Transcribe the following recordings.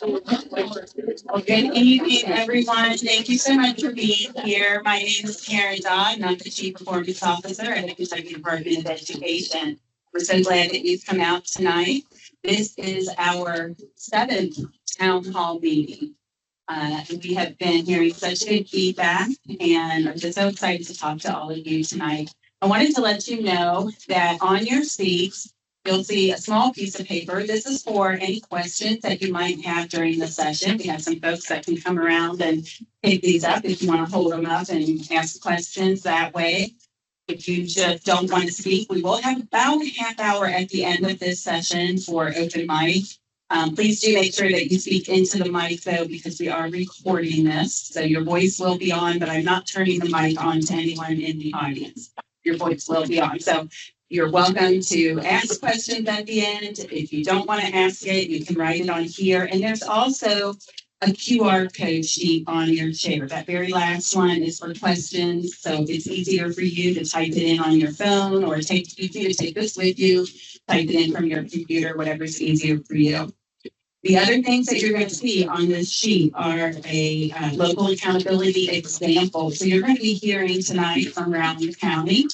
Well, good evening, everyone. Thank you so much for being here. My name is Karen Dodd, and I'm the Chief Performance Officer at the Kentucky Department of Education. We're so glad that you've come out tonight. This is our 7th town hall meeting. We have been hearing such good feedback, and I'm just so excited to talk to all of you tonight. I wanted to let you know that on your seats, you'll see a small piece of paper. This is for any questions that you might have during the session. We have some folks that can come around and pick these up if you want to hold them up and ask questions that way. If you just don't want to speak, we will have about a half hour at the end of this session for open mic. Please do make sure that you speak into the mic, though, because we are recording this. So your voice will be on, but I'm not turning the mic on to anyone in the audience. Your voice will be on. So you're welcome to ask questions at the end. If you don't want to ask it, you can write it on here. And there's also a QR code sheet on your chair. That very last one is for questions. So it's easier for you to type it in on your phone, or take this with you, type it in from your computer, whatever's easier for you. The other things that you're going to see on this sheet are a local accountability example. So you're going to be hearing tonight from Round County.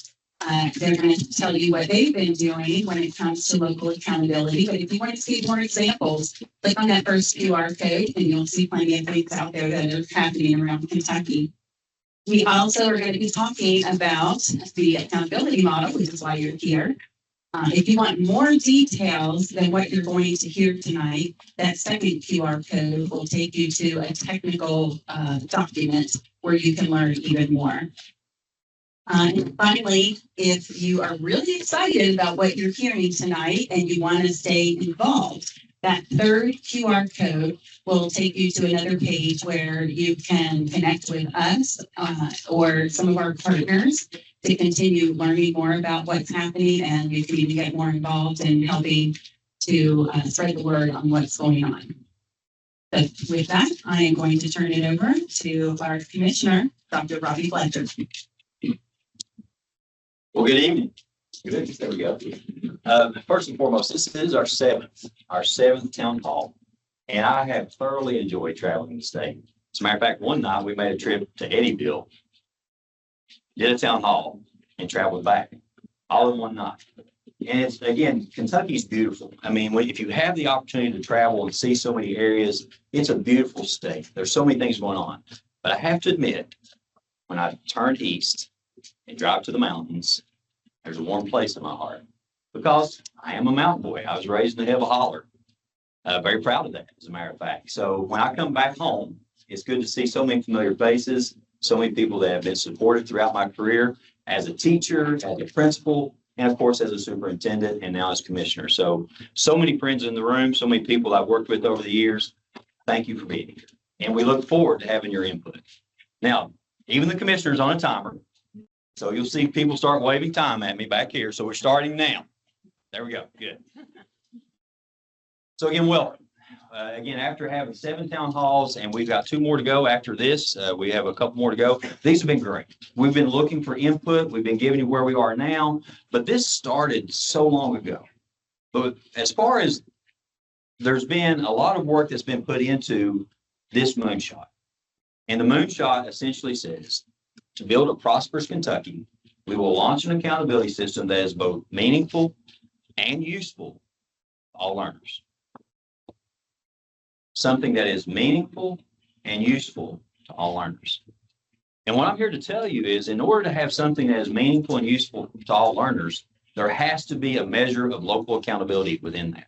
They're going to tell you what they've been doing when it comes to local accountability. But if you want to see more examples, click on that first QR code and you'll see plenty of things out there that are happening around Kentucky. We also are going to be talking about the accountability model, which is why you're here. If you want more details than what you're going to hear tonight, that second QR code will take you to a technical document where you can learn even more. And finally, if you are really excited about what you're hearing tonight and you want to stay involved, that third QR code will take you to another page where you can connect with us or some of our partners to continue learning more about what's happening, and you can even get more involved in helping to spread the word on what's going on. So with that, I am going to turn it over to our commissioner, Dr. Robbie Fletcher. Well, good evening. Good. There we go. First and foremost, this is our seventh town hall, and I have thoroughly enjoyed traveling the state. As a matter of fact, one night we made a trip to Eddyville, did a town hall, and traveled back all in one night. And it's, again, Kentucky's beautiful. I mean, if you have the opportunity to travel and see so many areas, it's a beautiful state. There's so many things going on. But I have to admit, when I turn east and drive to the mountains, there's a warm place in my heart because I am a mountain boy. I was raised in the head of a holler. Very proud of that, as a matter of fact. So when I come back home, it's good to see so many familiar faces, so many people that have been supported throughout my career as a teacher, as a principal, and of course, as a superintendent, and now as commissioner. So many friends in the room, so many people I've worked with over the years. Thank you for being here. And we look forward to having your input. Now, even the commissioner's on a timer. So you'll see people start waving time at me back here. So we're starting now. There we go. Good. So again, welcome. Again, after having 7 town halls, and we've got 2 more to go after this, we have a couple more to go. These have been great. We've been looking for input. We've been giving you where we are now, but this started so long ago. But as far as there's been a lot of work that's been put into this moonshot, and the moonshot essentially says, to build a prosperous Kentucky, we will launch an accountability system that is both meaningful and useful to all learners. Something that is meaningful and useful to all learners. And what I'm here to tell you is, in order to have something that is meaningful and useful to all learners, there has to be a measure of local accountability within that.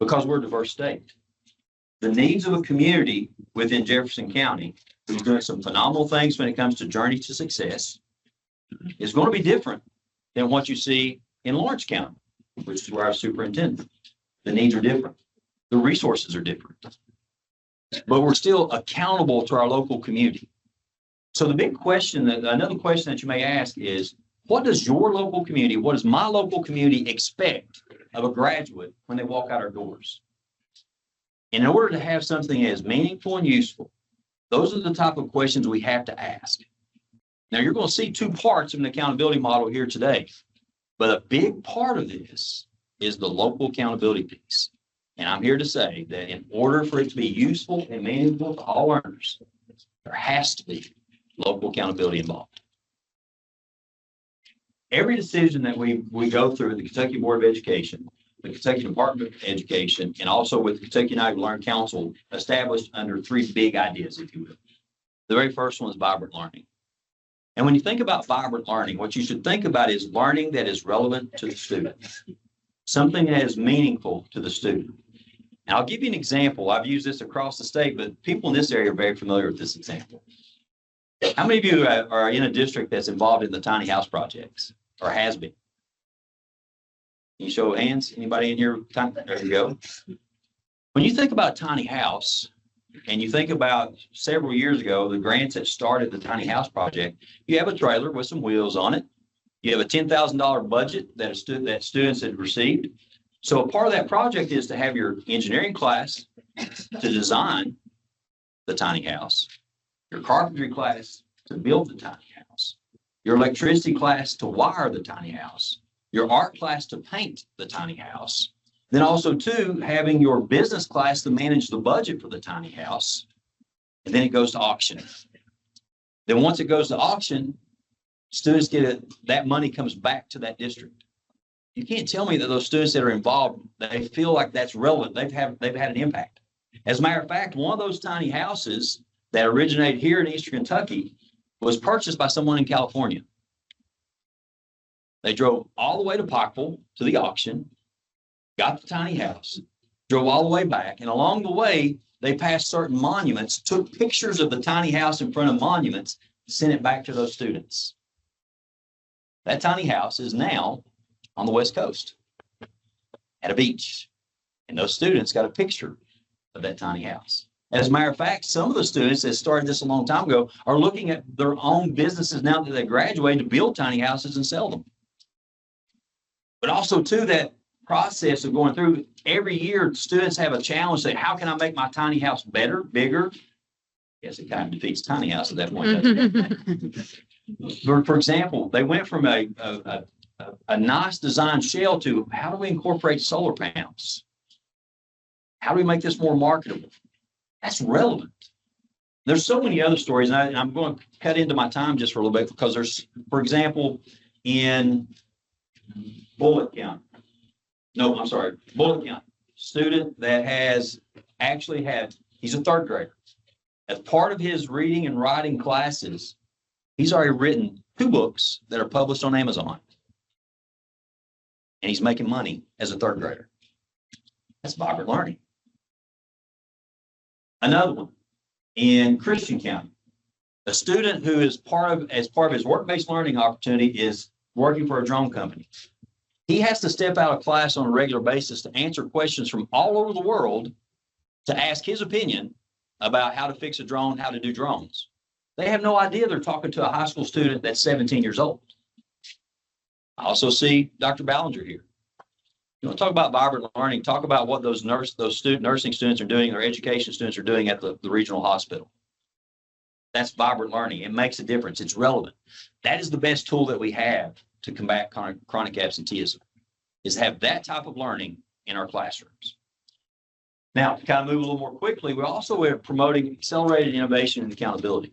Because we're a diverse state. The needs of a community within Jefferson County, who's doing some phenomenal things when it comes to Journey to Success, is going to be different than what you see in Lawrence County, which is where our superintendent. The needs are different. The resources are different. But we're still accountable to our local community. So the big question, another question that you may ask is, what does your local community, what does my local community expect of a graduate when they walk out our doors? In order to have something as meaningful and useful, those are the type of questions we have to ask. Now, you're going to see 2 parts of an accountability model here today, but a big part of this is the local accountability piece. And I'm here to say that in order for it to be useful and meaningful to all learners, there has to be local accountability involved. Every decision that we go through with the Kentucky Board of Education, the Kentucky Department of Education, and also with the Kentucky United Learn Council, established under three big ideas, if you will. The very first one is vibrant learning. And when you think about vibrant learning, what you should think about is learning that is relevant to the student, something that is meaningful to the student. And I'll give you an example. I've used this across the state, but people in this area are very familiar with this example. How many of you are in a district that's involved in the tiny house projects or has been? Can you show of hands? Anybody in here? There you go. When you think about tiny house and you think about several years ago, the grants that started the tiny house project, you have a trailer with some wheels on it. You have a $10,000 budget that students had received. So a part of that project is to have your engineering class to design the tiny house, your carpentry class to build the tiny house, your electricity class to wire the tiny house, your art class to paint the tiny house, then also too, having your business class to manage the budget for the tiny house, and then it goes to auction. Then once it goes to auction, students get it, that money comes back to that district. You can't tell me that those students that are involved, they feel like that's relevant. They've had an impact. As a matter of fact, one of those tiny houses that originated here in Eastern Kentucky was purchased by someone in California. They drove all the way to Pikeville to the auction, got the tiny house, drove all the way back, and along the way, they passed certain monuments, took pictures of the tiny house in front of monuments, sent it back to those students. That tiny house is now on the West Coast at a beach, and those students got a picture of that tiny house. As a matter of fact, some of the students that started this a long time ago are looking at their own businesses now that they graduate to build tiny houses and sell them. But also too, that process of going through every year, students have a challenge. Say, how can I make my tiny house better, bigger? Yes, it kind of defeats tiny house at that point. For example, they went from a nice design shell to how do we incorporate solar panels? How do we make this more marketable? That's relevant. There's so many other stories, and I'm going to cut into my time just for a little bit because there's, for example, in Bullitt County, student that has actually he's a third grader. As part of his reading and writing classes, he's already written 2 books that are published on Amazon. And he's making money as a third grader. That's vibrant learning. Another one in Christian County, a student who is as part of his work-based learning opportunity is working for a drone company. He has to step out of class on a regular basis to answer questions from all over the world to ask his opinion about how to fix a drone, how to do drones. They have no idea they're talking to a high school student that's 17 years old. I also see Dr. Ballinger here. You want to talk about vibrant learning, talk about what those nursing students are doing, or education students are doing at the regional hospital. That's vibrant learning. It makes a difference. It's relevant. That is the best tool that we have to combat chronic absenteeism, is have that type of learning in our classrooms. Now, to kind of move a little more quickly, we also are promoting accelerated innovation and accountability.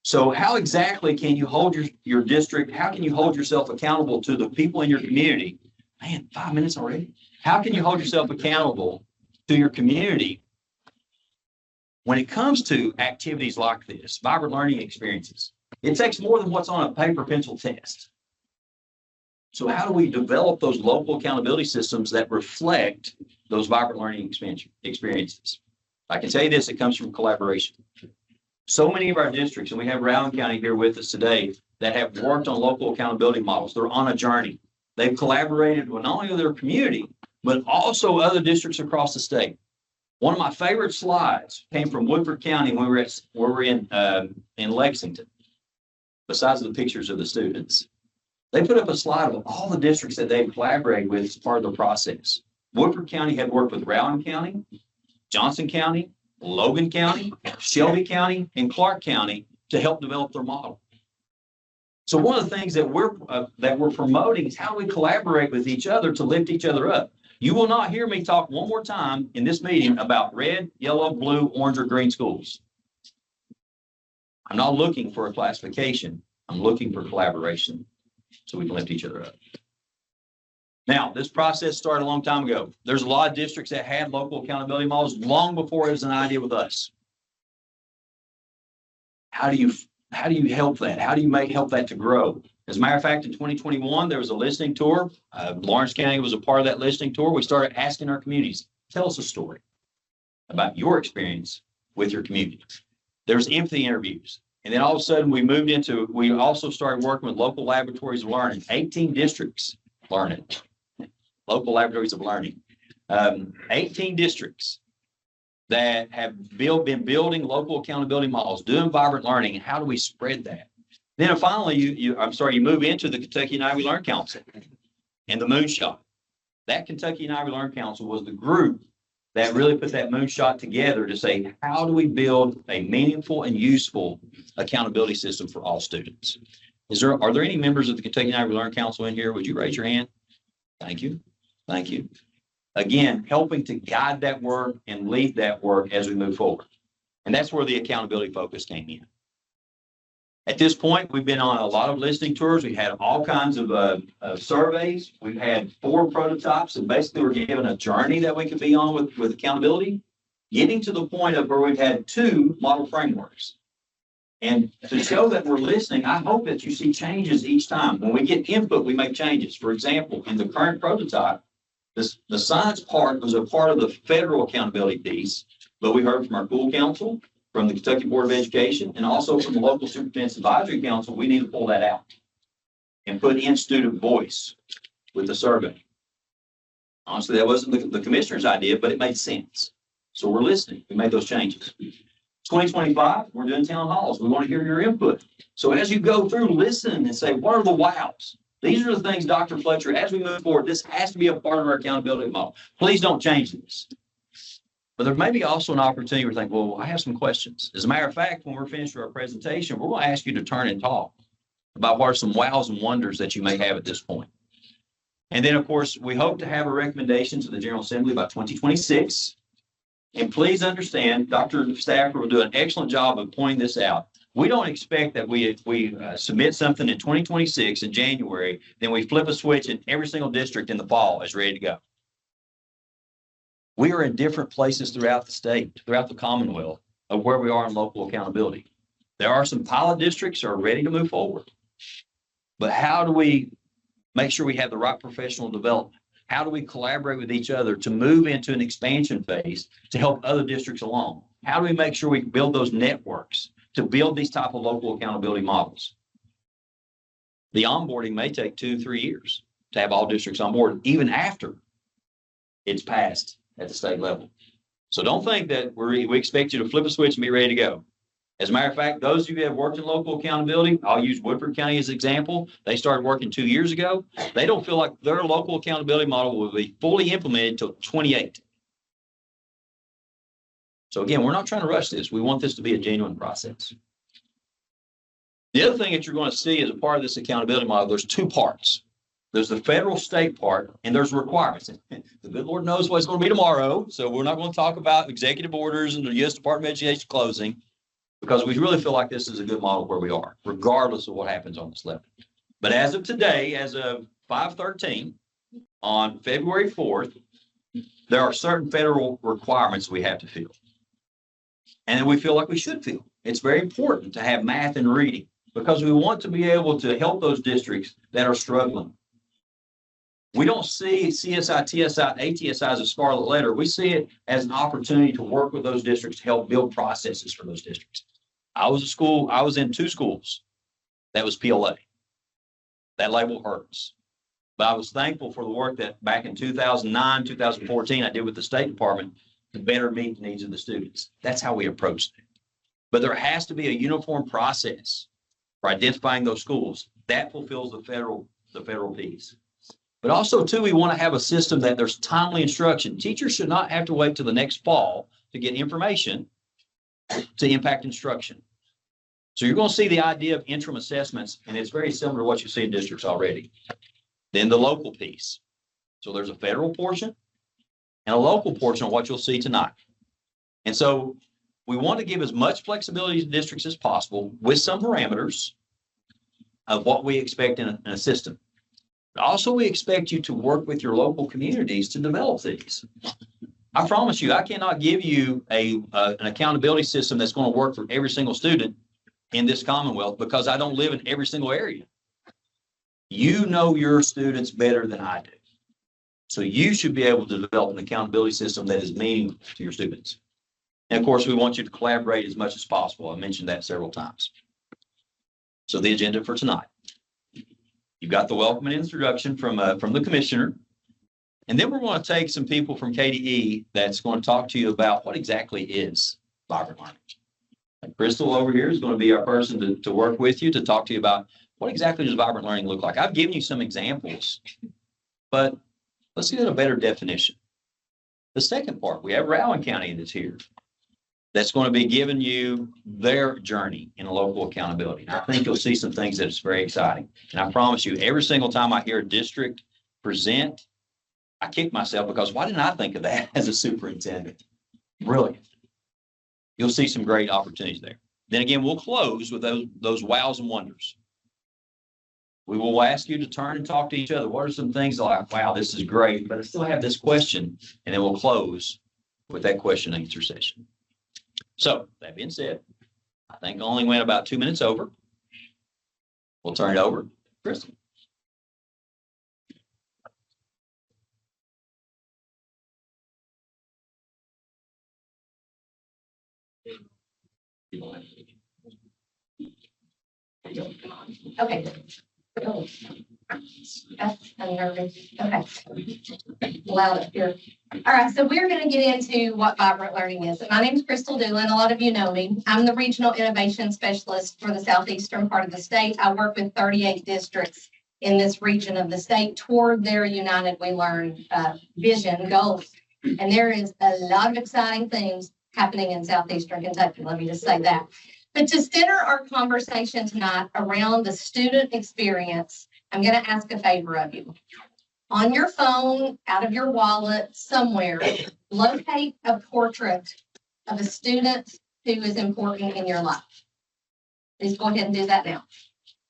So how exactly can you hold your district, how can you hold yourself accountable to the people in your community? Man, 5 minutes already. How can you hold yourself accountable to your community when it comes to activities like this, vibrant learning experiences? It takes more than what's on a paper pencil test. So how do we develop those local accountability systems that reflect those vibrant learning experiences? I can tell you this, it comes from collaboration. So many of our districts, and we have Rowan County here with us today, that have worked on local accountability models. They're on a journey. They've collaborated with not only their community, but also other districts across the state. One of my favorite slides came from Woodford County when we were in Lexington, besides the pictures of the students. They put up a slide of all the districts that they've collaborated with as part of the process. Woodford County had worked with Rowan County, Johnson County, Logan County, Shelby County, and Clark County to help develop their model. So one of the things that we're promoting is how we collaborate with each other to lift each other up. You will not hear me talk one more time in this meeting about red, yellow, blue, orange, or green schools. I'm not looking for a classification. I'm looking for collaboration so we can lift each other up. Now, this process started a long time ago. There's a lot of districts that had local accountability models long before it was an idea with us. How do you help that? How do you help that to grow? As a matter of fact, in 2021, there was a listening tour. Lawrence County was a part of that listening tour. We started asking our communities, tell us a story about your experience with your community. There's empathy interviews. And then all of a sudden we also started working with local laboratories of learning, 18 districts learning, local laboratories of learning, 18 districts that have been building local accountability models, doing vibrant learning. And how do we spread that? Then finally, you move into the Kentucky United We Learn Council and the Moonshot. That Kentucky United We Learn Council was the group that really put that moonshot together to say, how do we build a meaningful and useful accountability system for all students? Are there any members of the Kentucky United We Learn Council in here? Would you raise your hand? Thank you. Thank you. Again, helping to guide that work and lead that work as we move forward. And that's where the accountability focus came in. At this point, we've been on a lot of listening tours. We've had all kinds of surveys. We've had 4 prototypes, and basically we're given a journey that we can be on with accountability, getting to the point of where we've had 2 model frameworks. And to show that we're listening, I hope that you see changes each time. When we get input, we make changes. For example, in the current prototype, the science part was a part of the federal accountability piece, but we heard from our school council, from the Kentucky Board of Education, and also from the local superintendent's advisory council. We need to pull that out and put in student voice with the survey. Honestly, that wasn't the commissioner's idea, but it made sense. So we're listening. We made those changes. 2025, we're doing town halls. We want to hear your input. So as you go through, listen and say, what are the wows? These are the things, Dr. Fletcher, as we move forward, this has to be a part of our accountability model. Please don't change this. But there may be also an opportunity where you think, well, I have some questions. As a matter of fact, when we're finished with our presentation, we're going to ask you to turn and talk about what are some wows and wonders that you may have at this point. And then, of course, we hope to have a recommendation to the General Assembly by 2026. And please understand, Dr. Stafford will do an excellent job of pointing this out. We don't expect that we submit something in 2026 in January, then we flip a switch and every single district in the fall is ready to go. We are in different places throughout the state, throughout the Commonwealth, of where we are in local accountability. There are some pilot districts that are ready to move forward. But how do we make sure we have the right professional development? How do we collaborate with each other to move into an expansion phase to help other districts along? How do we make sure we build those networks to build these type of local accountability models? The onboarding may take 2-3 years to have all districts on board, even after it's passed at the state level. So don't think that we expect you to flip a switch and be ready to go. As a matter of fact, those of you who have worked in local accountability, I'll use Woodford County as an example. They started working 2 years ago. They don't feel like their local accountability model will be fully implemented until 28. So again, we're not trying to rush this. We want this to be a genuine process. The other thing that you're going to see as a part of this accountability model, there's 2 parts. There's the federal state part, and there's requirements. The good Lord knows what it's going to be tomorrow. So we're not going to talk about executive orders and the U.S. Department of Education closing, because we really feel like this is a good model where we are, regardless of what happens on this level. But as of today, as of 5/13, on February 4th, there are certain federal requirements we have to fill. And we feel like we should fill. It's very important to have math and reading, because we want to be able to help those districts that are struggling. We don't see CSI, TSI, ATSI as a scarlet letter. We see it as an opportunity to work with those districts to help build processes for those districts. I was in 2 schools that was PLA. That label hurts. But I was thankful for the work that back in 2009, 2014, I did with the State Department to better meet the needs of the students. That's how we approached it. But there has to be a uniform process for identifying those schools. That fulfills the federal piece. But also, too, we want to have a system that there's timely instruction. Teachers should not have to wait till the next fall to get information to impact instruction. So you're going to see the idea of interim assessments, and it's very similar to what you see in districts already. Then the local piece. So there's a federal portion, and a local portion of what you'll see tonight. And so we want to give as much flexibility to districts as possible with some parameters of what we expect in a system. But also, we expect you to work with your local communities to develop these. I promise you, I cannot give you an accountability system that's going to work for every single student in this Commonwealth because I don't live in every single area. You know your students better than I do. So you should be able to develop an accountability system that is meaningful to your students. And of course, we want you to collaborate as much as possible. I mentioned that several times. So the agenda for tonight. You've got the welcome and introduction from the commissioner. And then we're going to take some people from KDE that's going to talk to you about what exactly is vibrant learning. And Crystal over here is going to be our person to work with you to talk to you about what exactly does vibrant learning look like. I've given you some examples, but let's get a better definition. The second part, we have Rowan County that's here. That's going to be giving you their journey in a local accountability. And I think you'll see some things that is very exciting. And I promise you, every single time I hear a district present, I kick myself because why didn't I think of that as a superintendent? Brilliant. You'll see some great opportunities there. Then again, we'll close with those wows and wonders. We will ask you to turn and talk to each other. What are some things like, wow, this is great, but I still have this question. And then we'll close with that question and answer session. So that being said, I think I only went about 2 minutes over. We'll turn it over to Crystal. Okay. I'm nervous. Okay. Loud up here. All right, so we're going to get into what vibrant learning is. My name is Crystal Doolin. A lot of you know me. I'm the Regional Innovation Specialist for the southeastern part of the state. I work with 38 districts in this region of the state toward their United We Learn vision goals. And there is a lot of exciting things happening in southeastern Kentucky. Let me just say that. But to center our conversation tonight around the student experience, I'm going to ask a favor of you. On your phone, out of your wallet, somewhere, locate a portrait of a student who is important in your life. Please go ahead and do that now.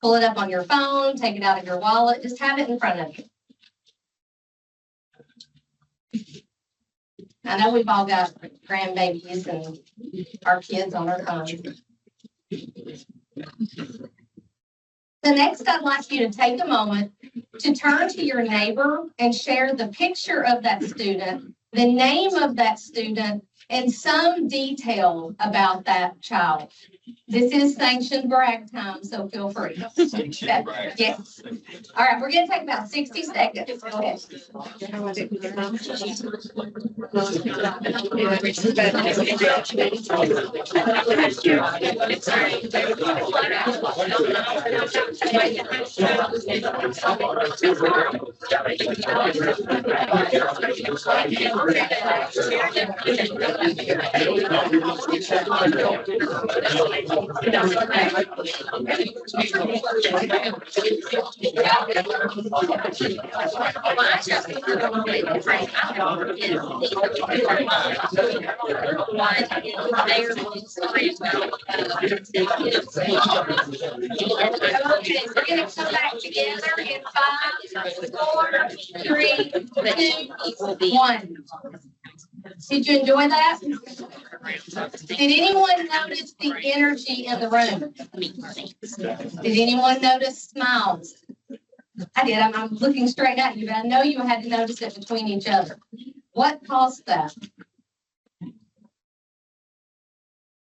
Pull it up on your phone, take it out of your wallet, just have it in front of you. I know we've all got grandbabies and our kids on our phones. So next, I'd like you to take a moment to turn to your neighbor and share the picture of that student, the name of that student, and some detail about that child. This is sanctioned brag time, so feel free. Yes. All right, we're going to take about 60 seconds. Go ahead. Okay, we're going to come back together in 5, 4, 3, 2, 1. Did you enjoy that? Did anyone notice the energy in the room? Did anyone notice smiles? I did. I'm looking straight at you, but I know you had to notice it between each other. What caused that?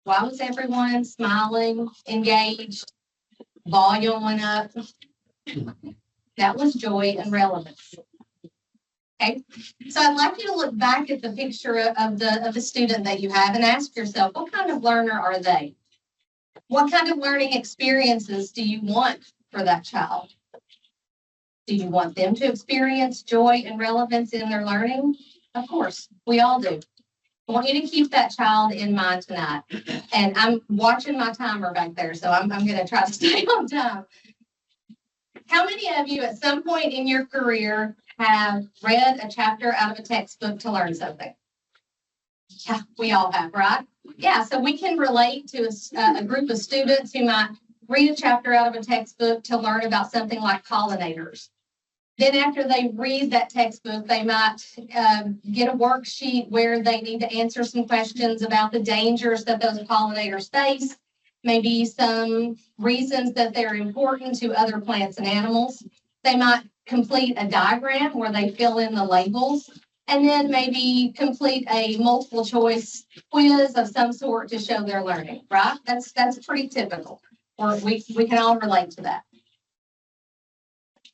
Why was everyone smiling, engaged? Volume went up. That was joy and relevance. Okay, so I'd like you to look back at the picture of the student that you have and ask yourself, what kind of learner are they? What kind of learning experiences do you want for that child? Do you want them to experience joy and relevance in their learning? Of course, we all do. I want you to keep that child in mind tonight. And I'm watching my timer back there, so I'm going to try to stay on time. How many of you at some point in your career have read a chapter out of a textbook to learn something? Yeah, we all have, right? Yeah, so we can relate to a group of students who might read a chapter out of a textbook to learn about something like pollinators. Then after they read that textbook, they might get a worksheet where they need to answer some questions about the dangers that those pollinators face, maybe some reasons that they're important to other plants and animals. They might complete a diagram where they fill in the labels, and then maybe complete a multiple choice quiz of some sort to show their learning, right? That's pretty typical, or we can all relate to that.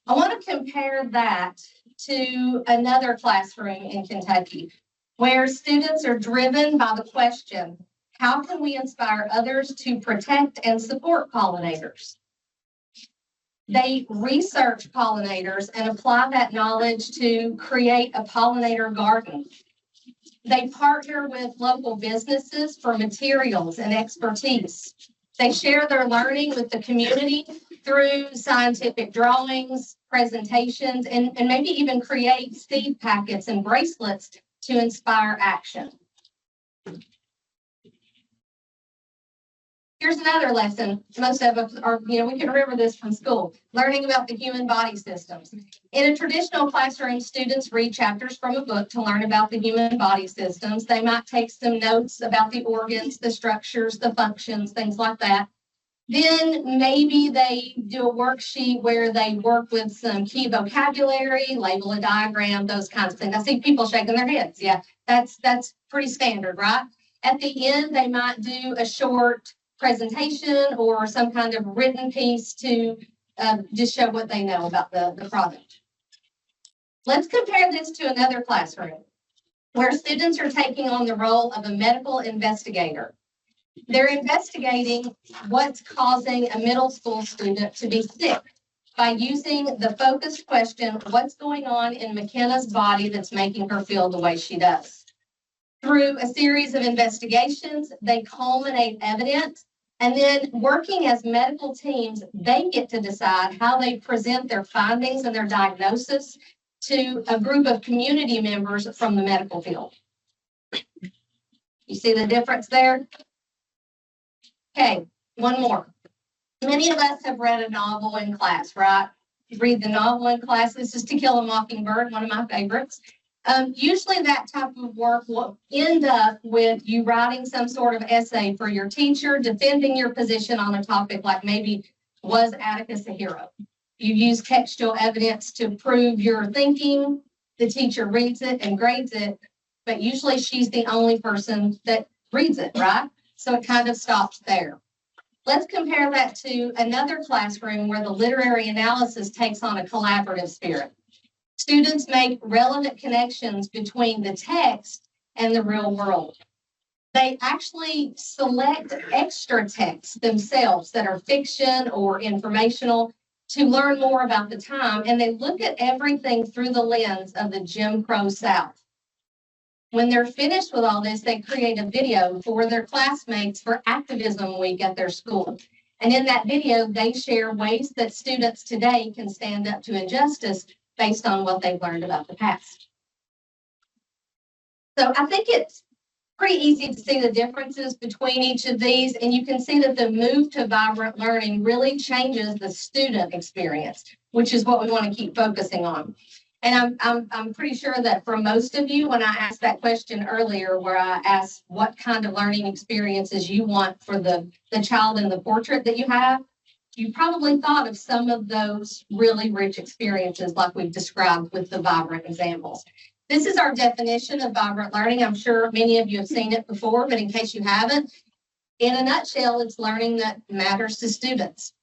I want to compare that to another classroom in Kentucky where students are driven by the question, how can we inspire others to protect and support pollinators? They research pollinators and apply that knowledge to create a pollinator garden. They partner with local businesses for materials and expertise. They share their learning with the community through scientific drawings, presentations, and maybe even create seed packets and bracelets to inspire action. Here's another lesson. Most of us are, we can remember this from school, learning about the human body systems. In a traditional classroom, students read chapters from a book to learn about the human body systems. They might take some notes about the organs, the structures, the functions, things like that. Then maybe they do a worksheet where they work with some key vocabulary, label a diagram, those kinds of things. I see people shaking their heads. Yeah, that's pretty standard, right? At the end, they might do a short presentation or some kind of written piece to just show what they know about the product. Let's compare this to another classroom where students are taking on the role of a medical investigator. They're investigating what's causing a middle school student to be sick by using the focused question, what's going on in McKenna's body that's making her feel the way she does? Through a series of investigations, they culminate evidence, and then working as medical teams, they get to decide how they present their findings and their diagnosis to a group of community members from the medical field. You see the difference there? Okay, one more. Many of us have read a novel in class, right? You read the novel in class. This is To Kill a Mockingbird, one of my favorites. Usually that type of work will end up with you writing some sort of essay for your teacher, defending your position on a topic like maybe, was Atticus a hero? You use textual evidence to prove your thinking. The teacher reads it and grades it, but usually she's the only person that reads it, right? So it kind of stops there. Let's compare that to another classroom where the literary analysis takes on a collaborative spirit. Students make relevant connections between the text and the real world. They actually select extra texts themselves that are fiction or informational to learn more about the time, and they look at everything through the lens of the Jim Crow South. When they're finished with all this, they create a video for their classmates for Activism Week at their school. And in that video, they share ways that students today can stand up to injustice based on what they've learned about the past. So I think it's pretty easy to see the differences between each of these, and you can see that the move to vibrant learning really changes the student experience, which is what we want to keep focusing on. And I'm pretty sure that for most of you, when I asked that question earlier, where I asked what kind of learning experiences you want for the child in the portrait that you have, you probably thought of some of those really rich experiences like we've described with the vibrant examples. This is our definition of vibrant learning. I'm sure many of you have seen it before, but in case you haven't, in a nutshell, it's learning that matters to students.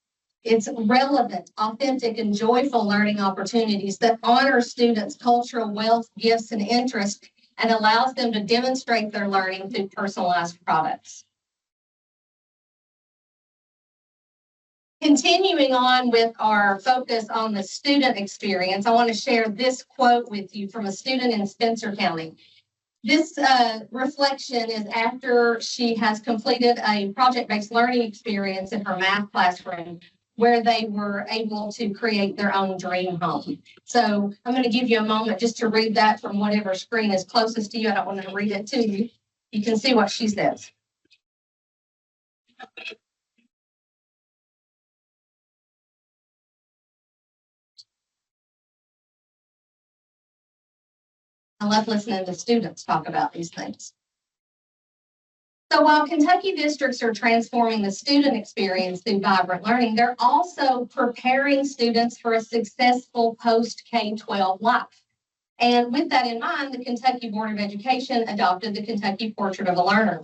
It's relevant, authentic, and joyful learning opportunities that honor students' cultural wealth, gifts, and interests, and allows them to demonstrate their learning through personalized products. Continuing on with our focus on the student experience, I want to share this quote with you from a student in Spencer County. This reflection is after she has completed a project-based learning experience in her math classroom, where they were able to create their own dream home. So I'm going to give you a moment just to read that from whatever screen is closest to you. I don't want to read it to you. You can see what she says. I love listening to students talk about these things. So while Kentucky districts are transforming the student experience through vibrant learning, they're also preparing students for a successful post-K-12 life. And with that in mind, the Kentucky Board of Education adopted the Kentucky Portrait of a Learner,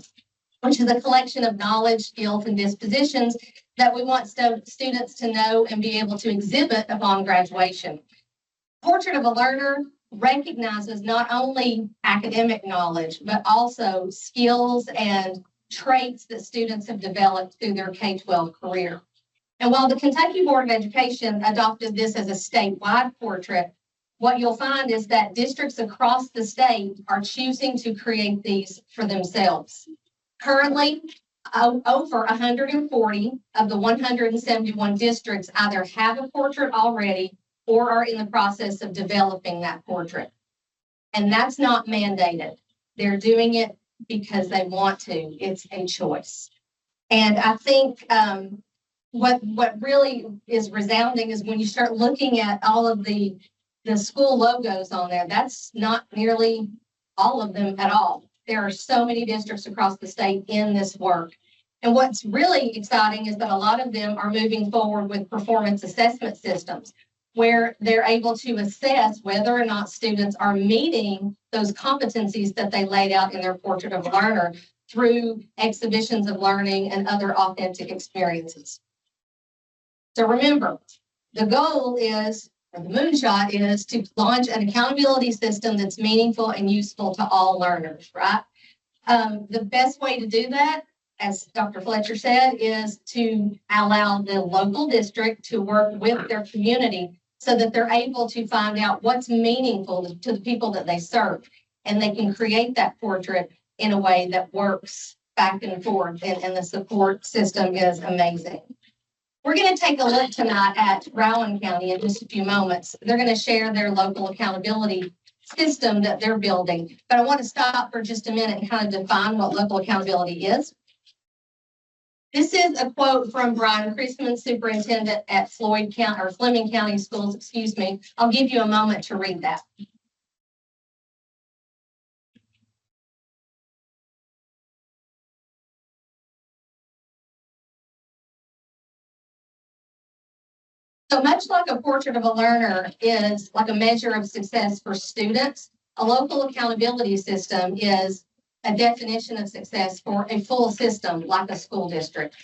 which is a collection of knowledge, skills, and dispositions that we want students to know and be able to exhibit upon graduation. Portrait of a Learner recognizes not only academic knowledge, but also skills and traits that students have developed through their K-12 career. And while the Kentucky Board of Education adopted this as a statewide portrait, what you'll find is that districts across the state are choosing to create these for themselves. Currently, over 140 of the 171 districts either have a portrait already or are in the process of developing that portrait. And that's not mandated. They're doing it because they want to. It's a choice. And I think what really is resounding is when you start looking at all of the school logos on there, that's not nearly all of them at all. There are so many districts across the state in this work. And what's really exciting is that a lot of them are moving forward with performance assessment systems, where they're able to assess whether or not students are meeting those competencies that they laid out in their Portrait of a Learner through exhibitions of learning and other authentic experiences. So remember, the goal is, or the moonshot is, to launch an accountability system that's meaningful and useful to all learners, right? The best way to do that, as Dr. Fletcher said, is to allow the local district to work with their community so that they're able to find out what's meaningful to the people that they serve. And they can create that portrait in a way that works back and forth, and the support system is amazing. We're going to take a look tonight at Rowan County in just a few moments. They're going to share their local accountability system that they're building. But I want to stop for just a minute and kind of define what local accountability is. This is a quote from Brian Chrisman, superintendent at Fleming County Schools, excuse me. I'll give you a moment to read that. So much like a Portrait of a Learner is like a measure of success for students, a local accountability system is a definition of success for a full system like a school district.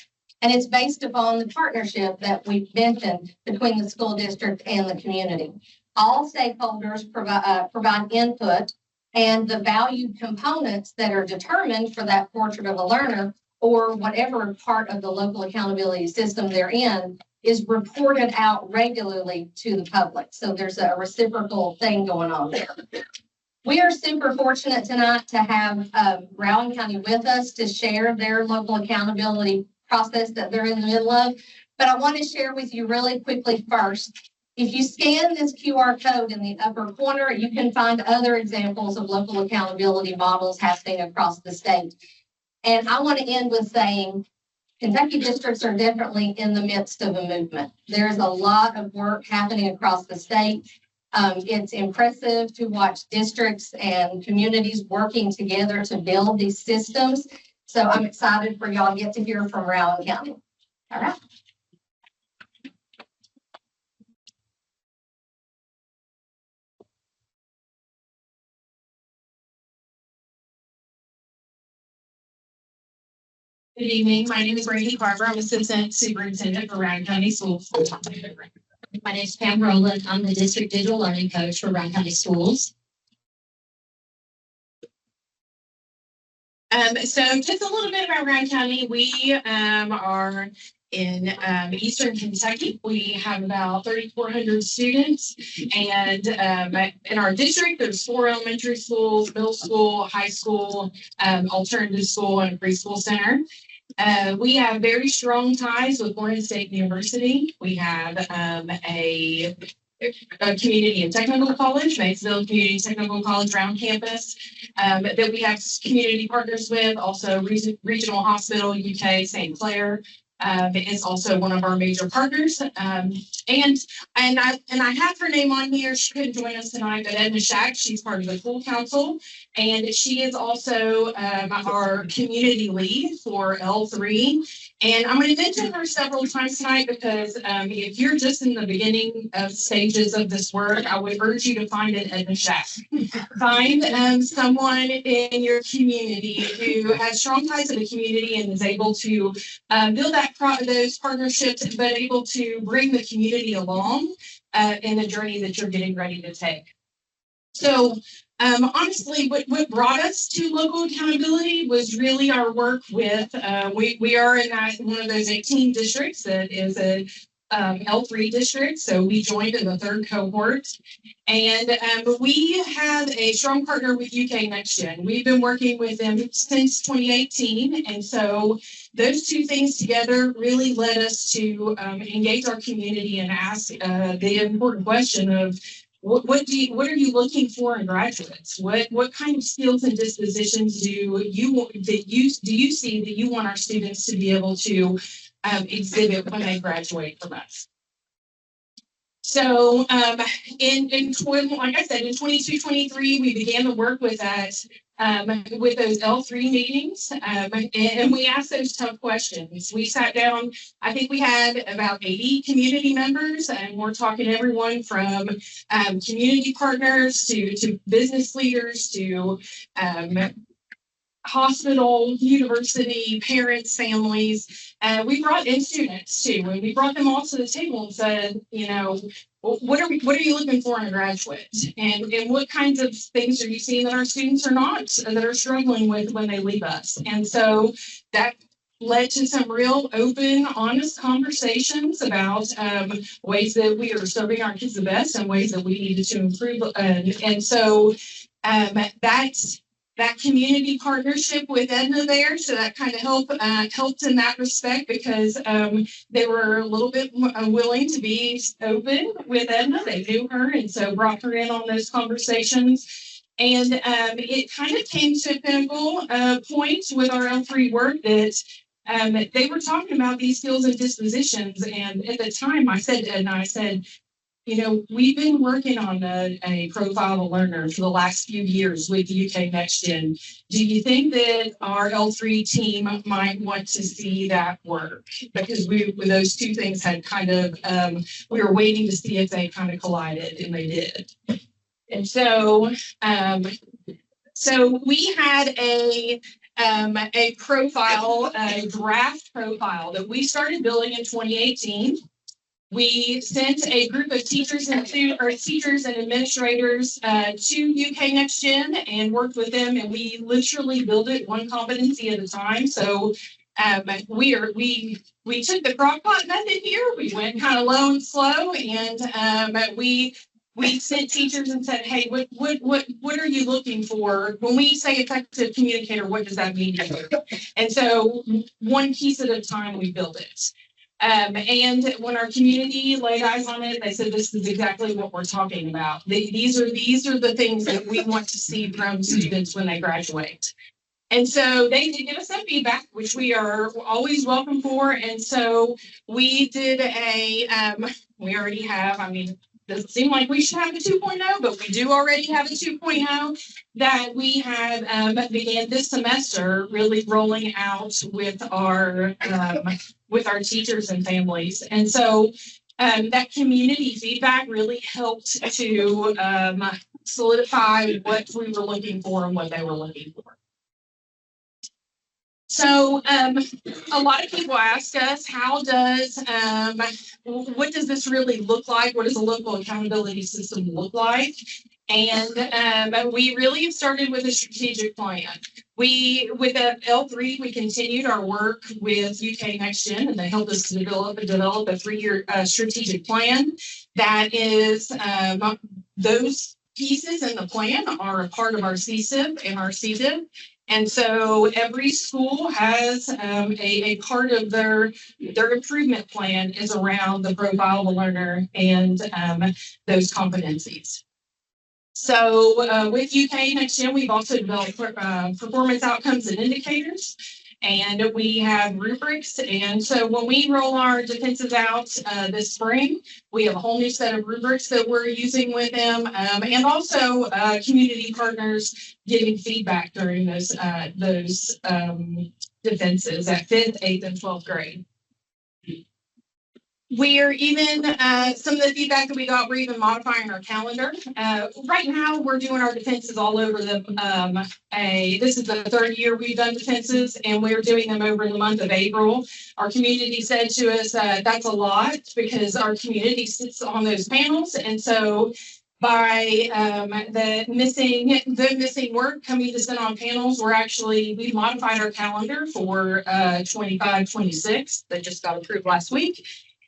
And it's based upon the partnership that we've mentioned between the school district and the community. All stakeholders provide input, and the valued components that are determined for that Portrait of a Learner or whatever part of the local accountability system they're in is reported out regularly to the public. So there's a reciprocal thing going on there. We are super fortunate tonight to have Rowan County with us to share their local accountability process that they're in the middle of. But I want to share with you really quickly first. If you scan this QR code in the upper corner, you can find other examples of local accountability models happening across the state. And I want to end with saying, Kentucky districts are definitely in the midst of a movement. There's a lot of work happening across the state. It's impressive to watch districts and communities working together to build these systems. So I'm excited for y'all to get to hear from Rowan County. All right. Good evening. My name is Brady Carver. I'm Assistant Superintendent for Rowan County Schools. My name is Pam Rowland. I'm the District Digital Learning Coach for Rowan County Schools. So just a little bit about Rowan County. We are in Eastern Kentucky. We have about 3,400 students, and in our district, there's 4 elementary schools, middle school, high school, alternative school, and a preschool center. We have very strong ties with Florida State University. We have a community and technical college, Maysville Community Technical College around campus, that we have community partners with, also Regional Hospital UK St. Clair. Is also one of our major partners. And I have her name on here. She couldn't join us tonight, but Edna Shack, she's part of the full council. And she is also our community lead for L3. And I'm going to mention her several times tonight because if you're just in the beginning of stages of this work, I would urge you to find an Edna Shack. Find someone in your community who has strong ties to the community and is able to build those partnerships, but able to bring the community along in the journey that you're getting ready to take. So honestly, what brought us to local accountability was really our work with, we are in one of those 18 districts that is a L3 district. So we joined in the third cohort. And we have a strong partner with UK Next Gen. We've been working with them since 2018. And so those two things together really led us to engage our community and ask the important question of, what are you looking for in graduates? What kind of skills and dispositions do you see that you want our students to be able to exhibit when they graduate from us? So like I said, in 22-23, we began to work with that with those L3 meetings, and we asked those tough questions. We sat down, I think we had about 80 community members, and we're talking everyone from community partners to business leaders to hospital, university, parents, families. We brought in students too, and we brought them all to the table and said, you know, what are you looking for in a graduate? And what kinds of things are you seeing that our students are not, that are struggling with when they leave us? And so that led to some real open, honest conversations about ways that we are serving our kids the best and ways that we needed to improve. And so that community partnership with Edna there, so that kind of helped in that respect because they were a little bit willing to be open with Edna. They knew her, and so brought her in on those conversations. And it kind of came to a pinnacle point with our L3 work that they were talking about these skills and dispositions. And at the time, I said to Edna, you know, we've been working on a profile of learner for the last few years with UK Next Gen. Do you think that our L3 team might want to see that work? Because those two things had kind of, we were waiting to see if they kind of collided, and they did. And so, so we had a profile, a draft profile that we started building in 2018. We sent a group of teachers and administrators to UK Next Gen and worked with them, and we literally built it one competency at a time. So we took the crock-pot method here. We went kind of low and slow, and we sent teachers and said, hey, what are you looking for? When we say effective communicator, what does that mean to you? And so one piece at a time, we built it. And when our community laid eyes on it, they said, this is exactly what we're talking about. These are the things that we want to see from students when they graduate. And so they did give us some feedback, which we are always welcome for. And so we did we already have, doesn't seem like we should have a 2.0, but we do already have a 2.0 that we have began this semester really rolling out with our teachers and families. And so that community feedback really helped to solidify what we were looking for and what they were looking for. So a lot of people ask us, what does this really look like? What does a local accountability system look like? And we really started with a strategic plan. With the L3, we continued our work with UK Next Gen, and they helped us to develop a 3-year strategic plan. That is, those pieces in the plan are a part of our CSIP and our CDIP. And so every school has a part of their improvement plan is around the profile of the learner and those competencies. So with UK Next Gen, we've also developed performance outcomes and indicators. And we have rubrics. And so when we roll our defenses out this spring, we have a whole new set of rubrics that we're using with them, and also community partners giving feedback during those defenses at 5th, 8th, and 12th grade. We're even, some of the feedback that we got, we're even modifying our calendar. Right now, we're doing our defenses all over this is the 3rd year we've done defenses, and we're doing them over the month of April. Our community said to us, that's a lot because our community sits on those panels. And so by the missing work coming to sit on panels, we've modified our calendar for 25-26 that just got approved last week.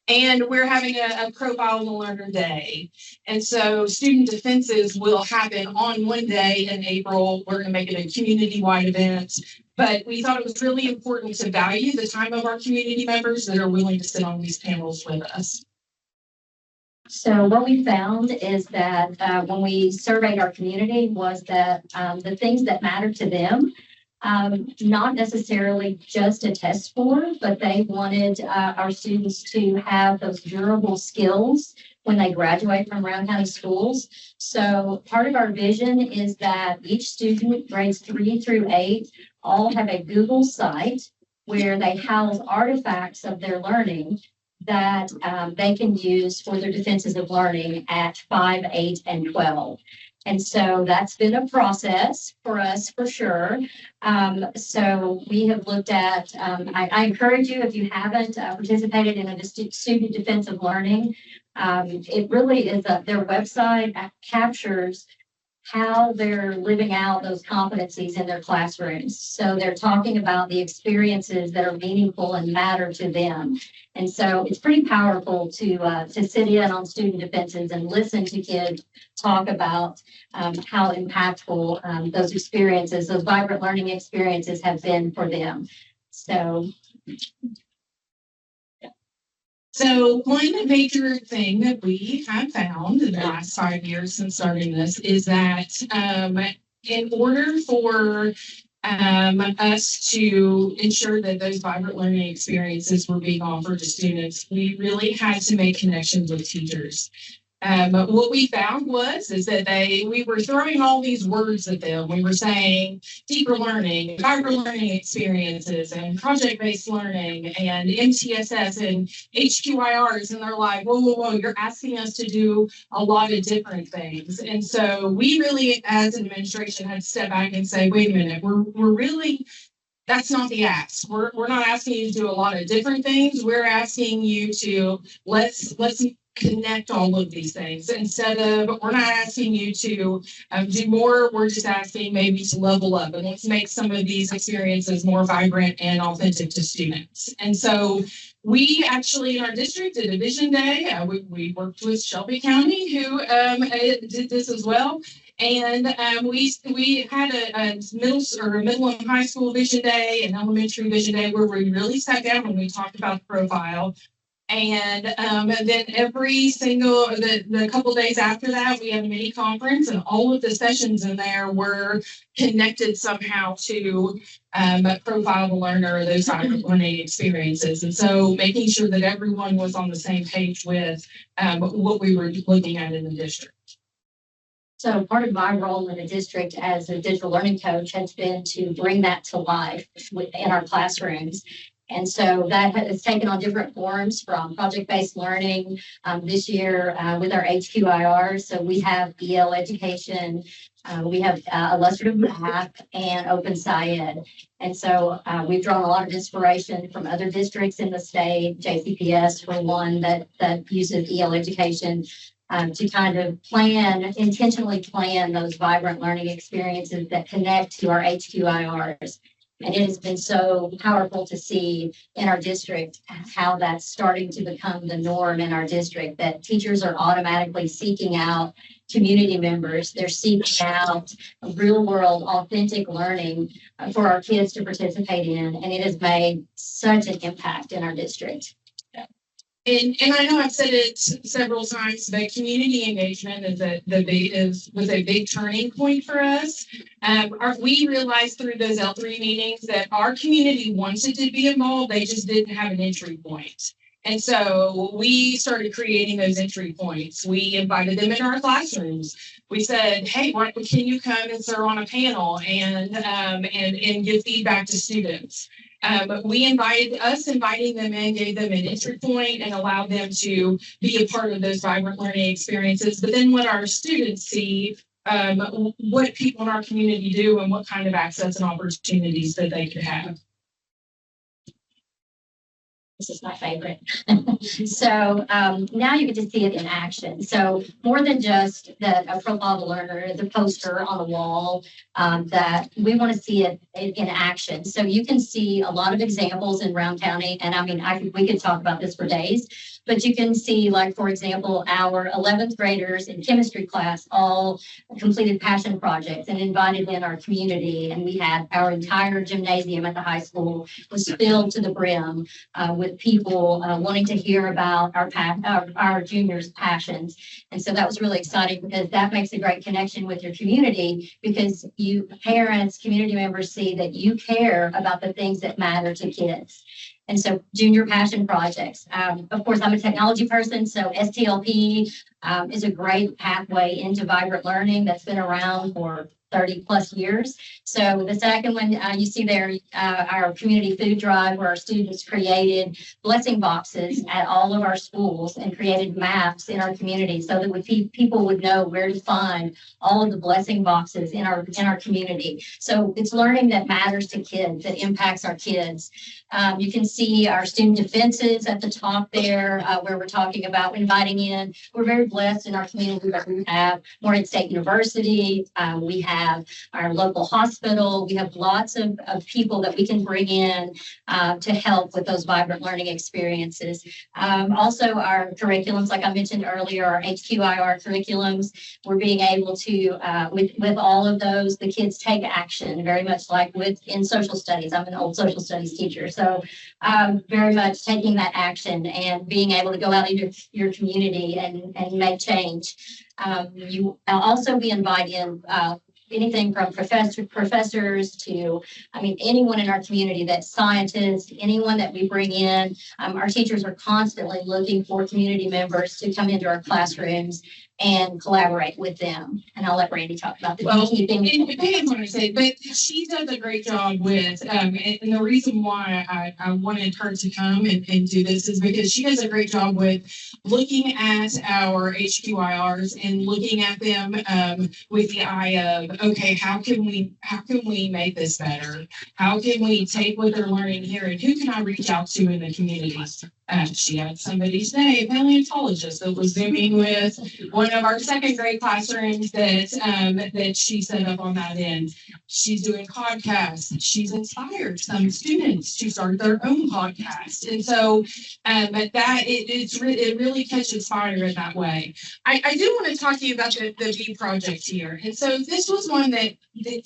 And we're having a profile of the learner day. And so student defenses will happen on one day in April. We're going to make it a community-wide event. But we thought it was really important to value the time of our community members that are willing to sit on these panels with us. So what we found is that when we surveyed our community was that the things that matter to them, not necessarily just a test score, but they wanted our students to have those durable skills when they graduate from Round County schools. So part of our vision is that each student, grades 3 through 8, all have a Google site where they house artifacts of their learning that they can use for their defenses of learning at 5, 8, and 12. And so that's been a process for us for sure. So we have looked at, I encourage you, if you haven't participated in a student defense of learning, it really is their website captures how they're living out those competencies in their classrooms. So they're talking about the experiences that are meaningful and matter to them. And so it's pretty powerful to sit in on student defenses and listen to kids talk about how impactful those experiences, those vibrant learning experiences have been for them. So one major thing that we have found in the last 5 years since starting this is that in order for us to ensure that those vibrant learning experiences were being offered to students, we really had to make connections with teachers. But what we found is that we were throwing all these words at them. We were saying deeper learning, vibrant learning experiences, and project-based learning, and MTSS and HQIRs, and they're like, whoa, you're asking us to do a lot of different things. And so we really, as an administration, had to step back and say, wait a minute, we're really, that's not the ask. We're not asking you to do a lot of different things. We're asking you to let's connect all of these things instead of, we're not asking you to do more. We're just asking maybe to level up and let's make some of these experiences more vibrant and authentic to students. And so we actually in our district did a vision day. We worked with Shelby County who did this as well. And we had a middle and high school vision day and elementary vision day where we really sat down and we talked about the profile. And then every single, the couple days after that, we had a mini conference and all of the sessions in there were connected somehow to profile the learner, those learning experiences. And so making sure that everyone was on the same page with what we were looking at in the district. So part of my role in the district as a digital learning coach has been to bring that to life in our classrooms. And so that has taken on different forms from project-based learning this year with our HQIR. So we have EL education, we have illustrative math and Open SciEd. And so we've drawn a lot of inspiration from other districts in the state, JCPS for one that uses EL education to kind of intentionally plan those vibrant learning experiences that connect to our HQIRs. And it has been so powerful to see in our district how that's starting to become the norm in our district, that teachers are automatically seeking out community members. They're seeking out real world, authentic learning for our kids to participate in. And it has made such an impact in our district. And I know I've said it several times, but community engagement was a big turning point for us. We realized through those L3 meetings that our community wanted to be involved, they just didn't have an entry point. And so we started creating those entry points. We invited them into our classrooms. We said, hey, can you come and serve on a panel and give feedback to students? Inviting them in, gave them an entry point and allowed them to be a part of those vibrant learning experiences. But then what our students see, what people in our community do and what kind of access and opportunities that they could have. This is my favorite. So now you get to see it in action. So more than just a profile of a learner, the poster on the wall, that we want to see it in action. So you can see a lot of examples in Round County. And I mean, we could talk about this for days. But you can see, like, for example, our 11th graders in chemistry class all completed passion projects and invited in our community. And we had our entire gymnasium at the high school was filled to the brim with people wanting to hear about our juniors' passions. And so that was really exciting because that makes a great connection with your community, because you parents, community members see that you care about the things that matter to kids. And so junior passion projects. Of course, I'm a technology person, so STLP is a great pathway into vibrant learning that's been around for 30 plus years. So the second one you see there, our community food drive, where our students created blessing boxes at all of our schools and created maps in our community so that people would know where to find all of the blessing boxes in our community. So it's learning that matters to kids, that impacts our kids. You can see our student defenses at the top there, where we're talking about inviting in. We're very blessed in our community that we have Morehead State University. We have our local hospital. We have lots of people that we can bring in to help with those vibrant learning experiences. Also, our curriculums, like I mentioned earlier, our HQIR curriculums, we're being able to, with all of those, the kids take action, very much like in social studies. I'm an old social studies teacher, so very much taking that action and being able to go out into your community and make change. We invite in anything from professors to, I mean, anyone in our community, that's scientists, anyone that we bring in. Our teachers are constantly looking for community members to come into our classrooms and collaborate with them. And I'll let Randy talk about the beekeeping. It depends on what I say, but she does a great job with, and the reason why I wanted her to come and do this is because she does a great job with looking at our HQIRs and looking at them with the eye of, okay, how can we make this better? How can we take what they're learning here, and who can I reach out to in the community? She had somebody today, a paleontologist, that was Zooming with one of our second grade classrooms that she set up on that end. She's doing podcasts. She's inspired some students to start their own podcast. And so it really catches fire in that way. I do want to talk to you about the bee project here. And so this was one that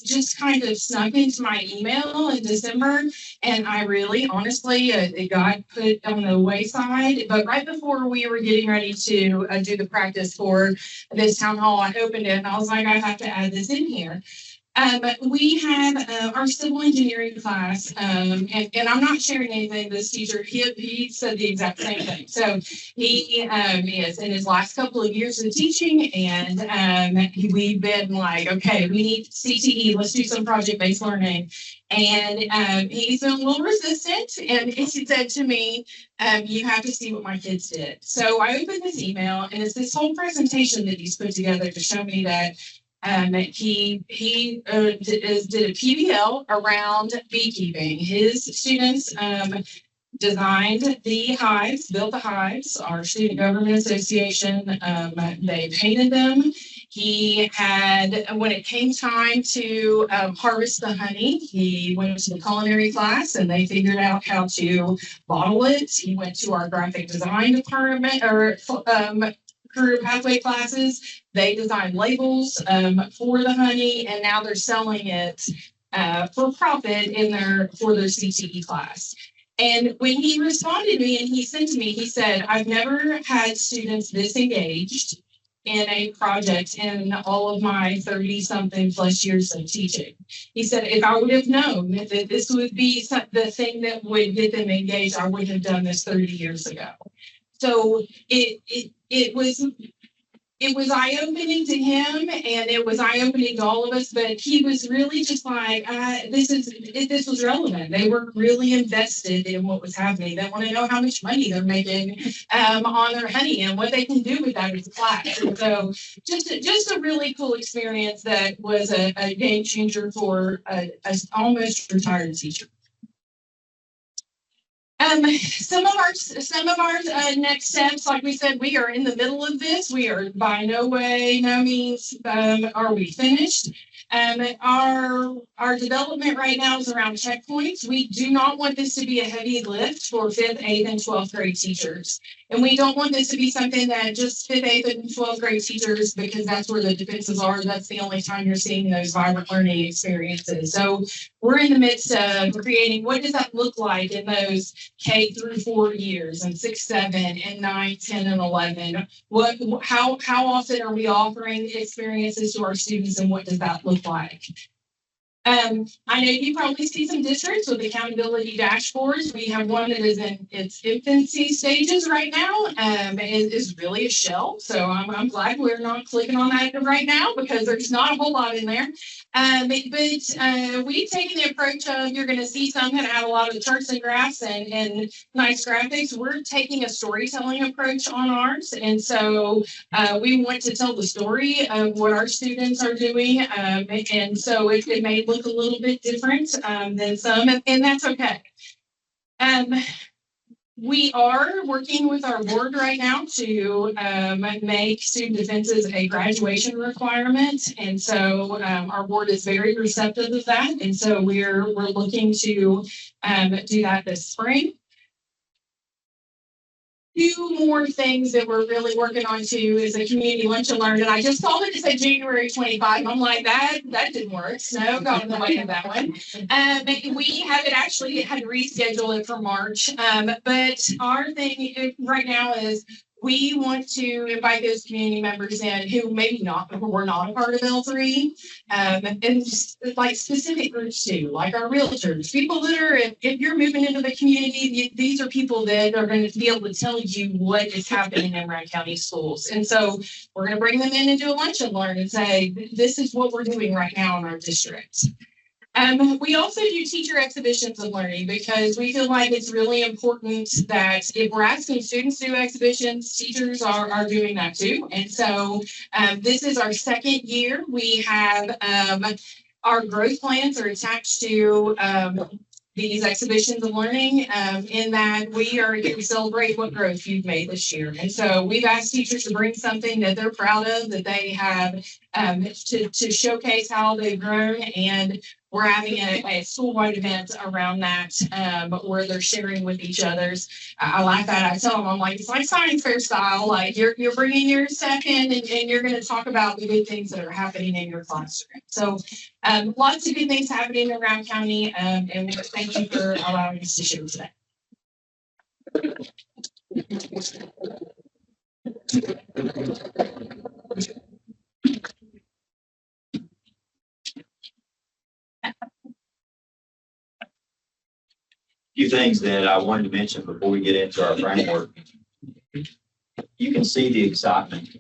just kind of snuck into my email in December. And I really, honestly, it got put on the wayside. But right before we were getting ready to do the practice for this town hall, I opened it and I was like, I have to add this in here. We have our civil engineering class, and I'm not sharing anything. This teacher, he said the exact same thing. So he is in his last couple of years of teaching, and we've been like, okay, we need CTE. Let's do some project-based learning. And he's been a little resistant, and he said to me, you have to see what my kids did. So I opened this email, and it's this whole presentation that he's put together to show me that he did a PBL around beekeeping. His students designed the hives, built the hives. Our student government association, they painted them. He had, when it came time to harvest the honey, he went to the culinary class and they figured out how to bottle it. He went to our graphic design department or career pathway classes. They designed labels for the honey, and now they're selling it for profit for their CTE class. And when he responded to me and he sent to me, he said, I've never had students this engaged in a project in all of my 30-something plus years of teaching. He said, if I would have known that this would be the thing that would get them engaged, I would have done this 30 years ago. So it was eye-opening to him, and it was eye-opening to all of us, but he was really just like, this was relevant. They were really invested in what was happening. They want to know how much money they're making on their honey and what they can do with that as a class. And so just a really cool experience that was a game changer for a almost retired teacher. Some of our next steps, like we said, we are in the middle of this. We are by no means are we finished. Our development right now is around checkpoints. We do not want this to be a heavy lift for 5th, 8th, and 12th grade teachers. And we don't want this to be something that just 5th, 8th, and 12th grade teachers, because that's where the defenses are. That's the only time you're seeing those vibrant learning experiences. So we're in the midst of creating, what does that look like in those K through 4 years, and 6, 7, and 9, 10, and 11? How often are we offering experiences to our students, and what does that look like? I know you probably see some districts with accountability dashboards. We have one that is in its infancy stages right now. It is really a shell. So I'm glad we're not clicking on that right now, because there's not a whole lot in there. But we've taken the approach of, you're going to see some that have a lot of charts and graphs and nice graphics. We're taking a storytelling approach on ours. And so we want to tell the story of what our students are doing. And so it may look a little bit different than some, and that's okay. We are working with our board right now to make student defenses a graduation requirement, and so our board is very receptive of that, and so we're looking to do that this spring. Two more things that we're really working on too is a community lunch and learn. And I just saw it say January 25. I'm like, that didn't work. So got in the way of that one. We have it actually had to reschedule it for March. But our thing right now is we want to invite those community members in who were not a part of L3, and just like specific groups too, like our realtors, people that are, if you're moving into the community, these are people that are going to be able to tell you what is happening in Round County schools. And so we're going to bring them in and do a lunch and learn and say, this is what we're doing right now in our district. We also do teacher exhibitions of learning, because we feel like it's really important that if we're asking students to do exhibitions, teachers are doing that too. And so this is our second year. We have our growth plans are attached to these exhibitions of learning, in that we are going to celebrate what growth you've made this year. And so we've asked teachers to bring something that they're proud of, that they have to showcase how they've grown. And we're having a school-wide event around that, where they're sharing with each others. I like that. I tell them, I'm like, it's like science fair style. Like you're bringing your stuff in, and you're going to talk about the good things that are happening in your classroom. So lots of good things happening around county, and thank you for allowing us to share today. Few things that I wanted to mention before we get into our framework. You can see the excitement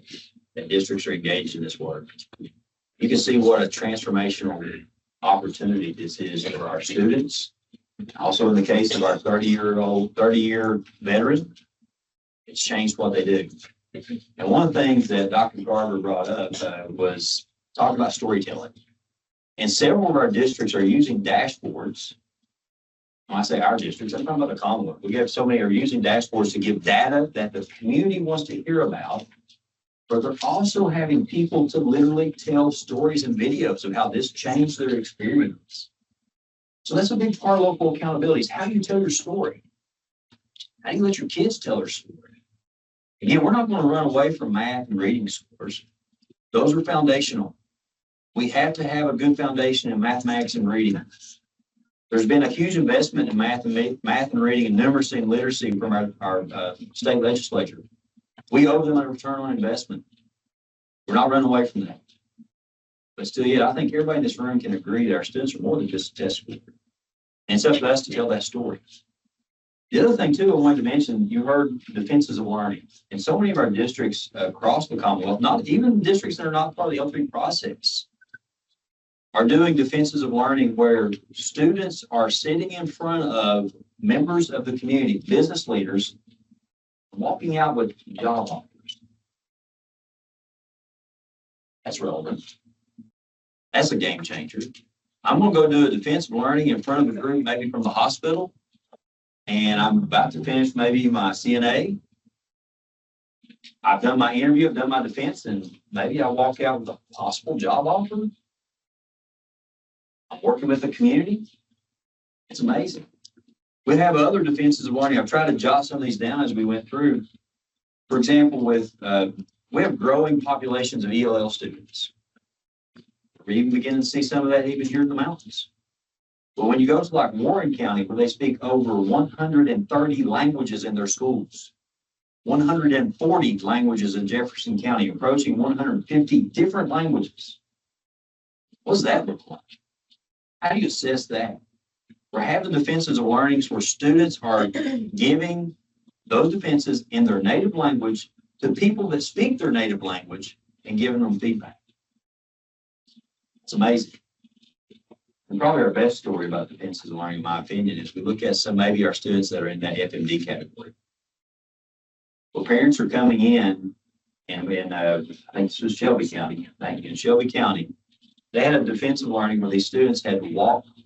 that districts are engaged in this work. You can see what a transformational opportunity this is for our students. Also, in the case of our 30-year veteran, it's changed what they do. And one of the things that Dr. Carter brought up was talking about storytelling. And several of our districts are using dashboards. When I say our districts, I'm talking about the Commonwealth. We have so many are using dashboards to give data that the community wants to hear about, but they're also having people to literally tell stories and videos of how this changed their experience. So that's a big part of local accountability is how do you tell your story? How do you let your kids tell their story? Again, we're not going to run away from math and reading scores. Those are foundational. We have to have a good foundation in mathematics and reading. There's been a huge investment in math and reading and numeracy and literacy from our state legislature. We owe them a return on investment. We're not running away from that. But still yet, I think everybody in this room can agree that our students are more than just a test score. And it's up to us to tell that story. The other thing too, I wanted to mention, you heard defenses of learning. In so many of our districts across the Commonwealth, not even districts that are not part of the L3 process, are doing defenses of learning where students are sitting in front of members of the community, business leaders, walking out with job offers. That's relevant. That's a game changer. I'm going to go do a defense of learning in front of a group, maybe from the hospital, and I'm about to finish maybe my CNA. I've done my interview, I've done my defense, and maybe I walk out with a possible job offer. I'm working with the community. It's amazing. We have other defenses of learning. I've tried to jot some of these down as we went through. For example, we have growing populations of ELL students. We're even beginning to see some of that even here in the mountains. But when you go to like Warren County, where they speak over 130 languages in their schools, 140 languages in Jefferson County, approaching 150 different languages. What does that look like? How do you assess that? We're having defenses of learnings where students are giving those defenses in their native language to people that speak their native language and giving them feedback. It's amazing. And probably our best story about defenses of learning, in my opinion, is we look at maybe our students that are in that FMD category. Well, parents are coming in, and I think this was Shelby County. Thank you. In Shelby County, they had a defensive learning where these students had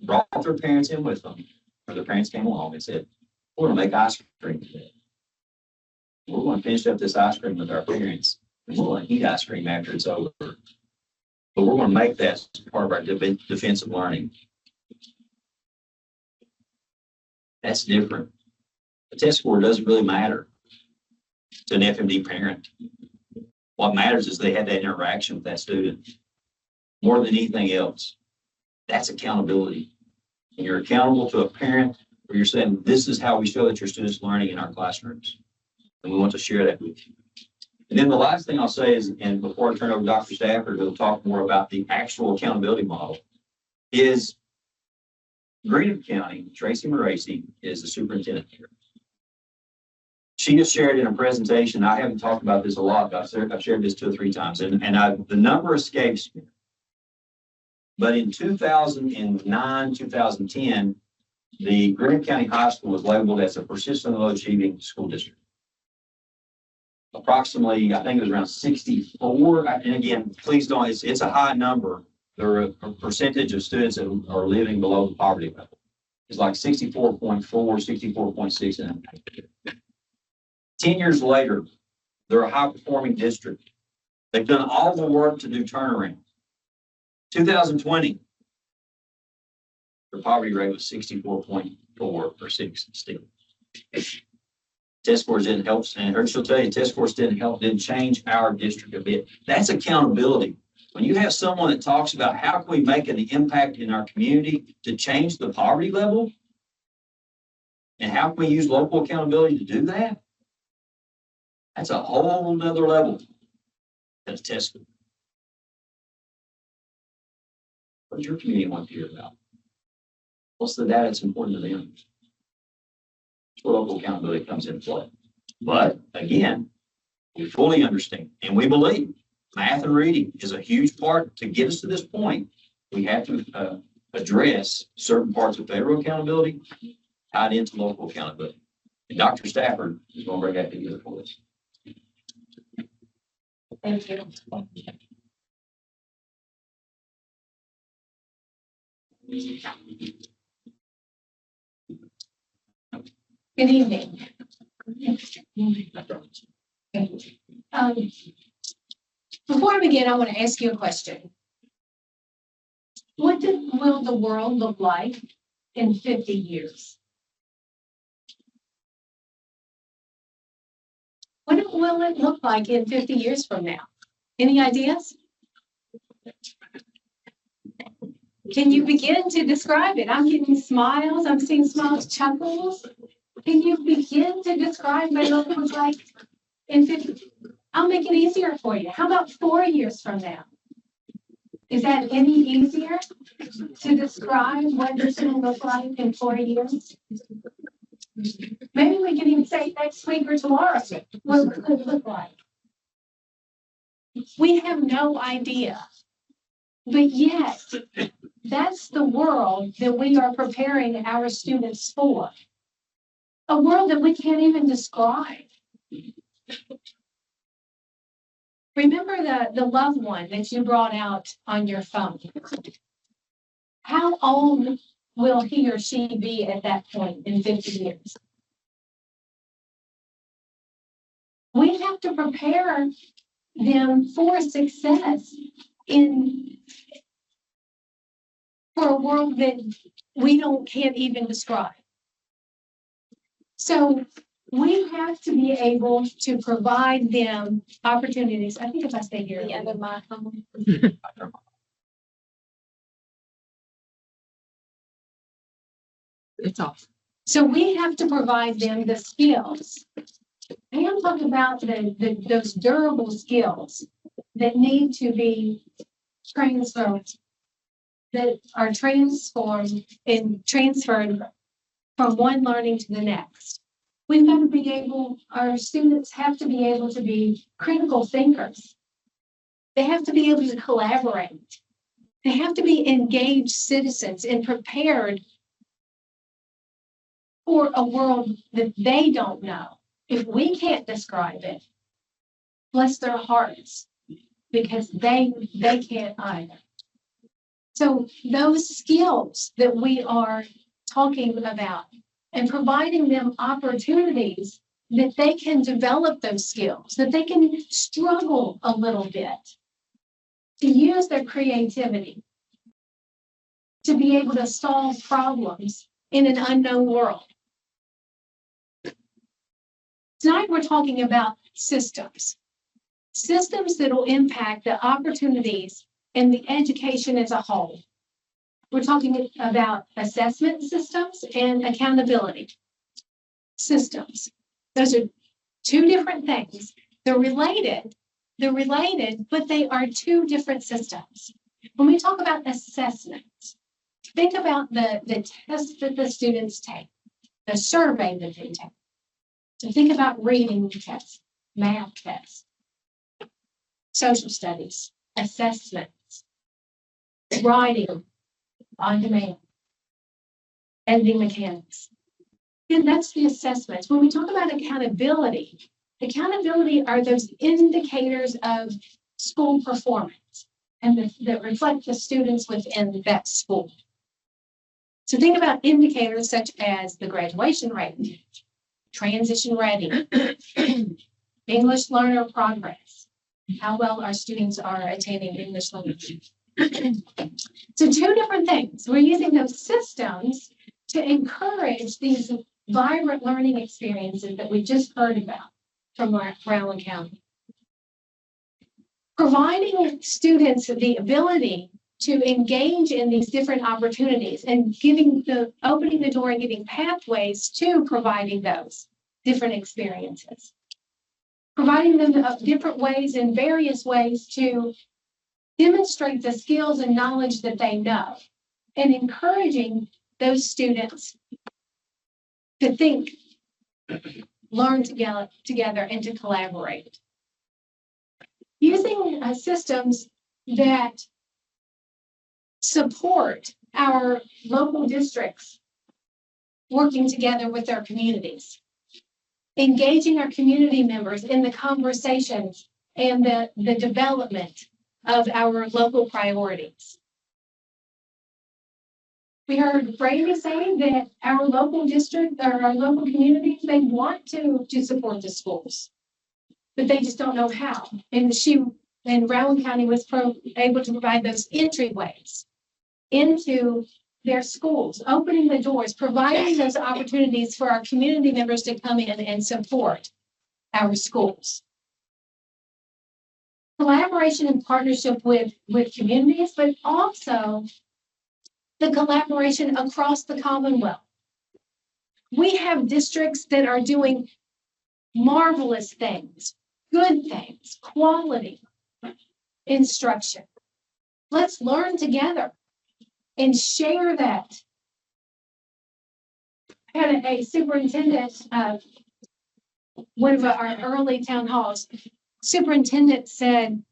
brought their parents in with them, or their parents came along and said, we're going to make ice cream today. We're going to finish up this ice cream with our parents, and we're going to eat ice cream after it's over. But we're going to make that part of our defensive learning. That's different. The test score doesn't really matter to an FMD parent. What matters is they had that interaction with that student. More than anything else, that's accountability. And you're accountable to a parent where you're saying, this is how we show that your students learning in our classrooms. And we want to share that with you. And then the last thing I'll say is, and before I turn over to Dr. Stafford, who'll talk more about the actual accountability model, is Greenup County, Tracy Moracy is the superintendent here. She just shared in a presentation. I haven't talked about this a lot, but I've shared this 2 or 3 times, and the number escapes me. But in 2009, 2010, the Greenup County High School was labeled as a persistently low achieving school district. Approximately, I think it was around 64. And again, please don't, it's a high number. There are a percentage of students that are living below the poverty level. It's like 64.4, 64.6. And 10 years later, they're a high performing district. They've done all the work to do turnaround. 2020, the poverty rate was 64.4 or 6 still. Test scores didn't help, and she'll tell you, test scores didn't change our district a bit. That's accountability. When you have someone that talks about how can we make an impact in our community to change the poverty level, and how can we use local accountability to do that, that's a whole nother level than a test score. What does your community want to hear about? What's the data that's important to them? Where local accountability comes into play. But again, we fully understand and we believe math and reading is a huge part to get us to this point. We have to address certain parts of federal accountability tied into local accountability. And Dr. Stafford is going to bring that together for us. Thank you. Good evening. Before I begin, I want to ask you a question. What will the world look like in 50 years? What will it look like in 50 years from now? Any ideas? Can you begin to describe it? I'm getting smiles. I'm seeing smiles, chuckles. Can you begin to describe what it looks like in 50? I'll make it easier for you. How about 4 years from now? Is that any easier to describe what it's going to look like in 4 years? Maybe we can even say next week or tomorrow what it could look like. We have no idea. But yet, that's the world that we are preparing our students for. A world that we can't even describe. Remember the loved one that you brought out on your phone. How old will he or she be at that point in 50 years? We have to prepare them for success for a world that we can't even describe. So we have to be able to provide them opportunities. I think if I stay here. The end of my phone. It's off. So we have to provide them the skills. I am talking about those durable skills that need to be transferred, that are transformed and transferred from one learning to the next. We've got to be able, our students have to be able to be critical thinkers. They have to be able to collaborate. They have to be engaged citizens and prepared for a world that they don't know. If we can't describe it, bless their hearts, because they can't either. So those skills that we are talking about and providing them opportunities that they can develop those skills, that they can struggle a little bit, to use their creativity, to be able to solve problems in an unknown world. Tonight, we're talking about systems. Systems that will impact the opportunities and the education as a whole. We're talking about assessment systems and accountability systems. Those are two different things. They're related, but they are two different systems. When we talk about assessments, think about the tests that the students take, the survey that they take. So think about reading tests, math tests, social studies, assessments, writing on demand, editing mechanics. And that's the assessments. When we talk about accountability are those indicators of school performance and that reflect the students within that school. So think about indicators such as the graduation rate, transition ready, English learner progress, how well our students are attaining English language. So two different things. We're using those systems to encourage these vibrant learning experiences that we just heard about from Brown County. Providing students the ability to engage in these different opportunities and opening the door and giving pathways to providing those different experiences. Providing them different ways and various ways to demonstrate the skills and knowledge that they know, and encouraging those students to think, learn together, and to collaborate. Using systems that support our local districts working together with their communities, engaging our community members in the conversations and the development of our local priorities. We heard Brady say that our local district or our local communities, they want to support the schools, but they just don't know how. And Rowan County was able to provide those entryways into their schools, opening the doors, providing those opportunities for our community members to come in and support our schools. collaboration and partnership with communities, but also the collaboration across the Commonwealth. We have districts that are doing marvelous things, good things, quality instruction. Let's learn together and share that. I had a superintendent, one of our early town halls, superintendent said,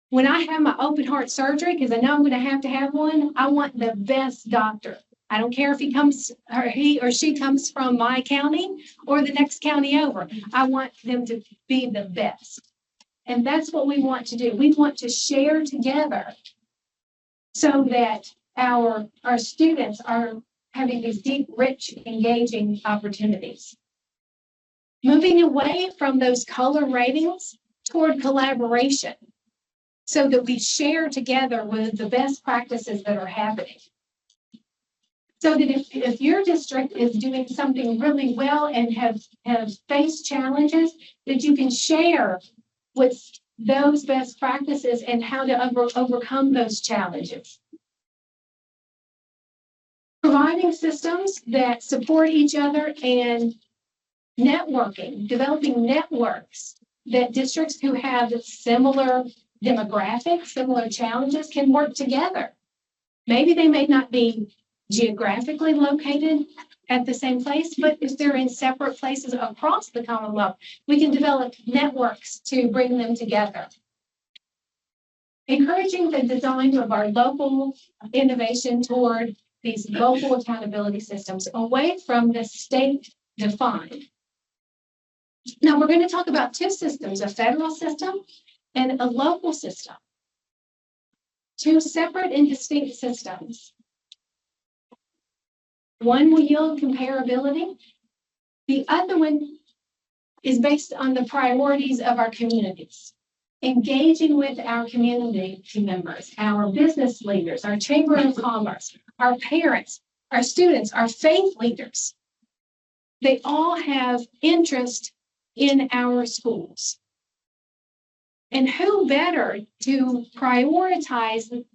when I have my open heart surgery, because I know I'm going to have one, I want the best doctor. I don't care if he or she comes from my county or the next county over. I want them to be the best. And that's what we want to do. We want to share together so that our students are having these deep, rich, engaging opportunities. Moving away from those color ratings toward collaboration so that we share together with the best practices that are happening. So that if your district is doing something really well and have faced challenges, that you can share what's those best practices and how to overcome those challenges. Providing systems that support each other and networking, developing networks that districts who have similar demographics, similar challenges can work together. Maybe they may not be geographically located at the same place, but if they're in separate places across the Commonwealth, we can develop networks to bring them together. Encouraging the design of our local innovation toward these local accountability systems away from the state defined. Now we're going to talk about two systems, a federal system and a local system. Two separate and distinct systems. One will yield comparability. The other one is based on the priorities of our communities. Engaging with our community members, our business leaders, our chamber of commerce, our parents, our students, our faith leaders. They all have interest in our schools. And who better to prioritize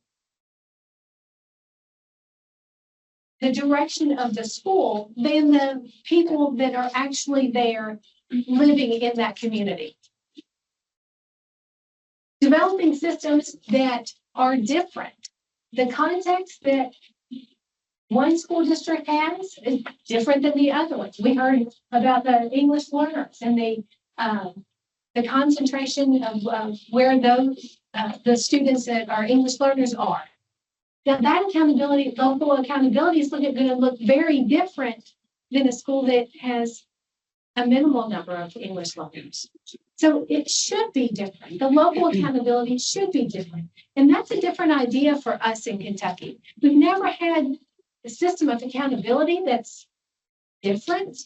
the direction of the school than the people that are actually there living in that community. Developing systems that are different. The context that one school district has is different than the other ones. We heard about the English learners and the concentration of where those the students that are English learners are. Now that accountability, local accountability is going to look very different than a school that has a minimal number of English learners. So it should be different. The local accountability should be different. And that's a different idea for us in Kentucky. We've never had a system of accountability that's different.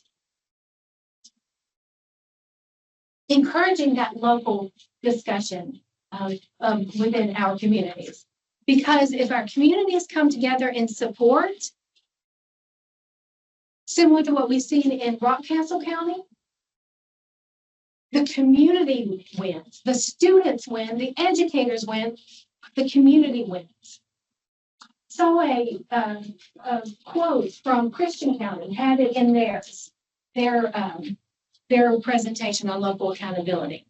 Encouraging that local discussion within our communities. Because if our communities come together in support, similar to what we've seen in Rockcastle County, the community wins, the students win, the educators win, the community wins. Saw a quote from Christian County, had it in their presentation on local accountability.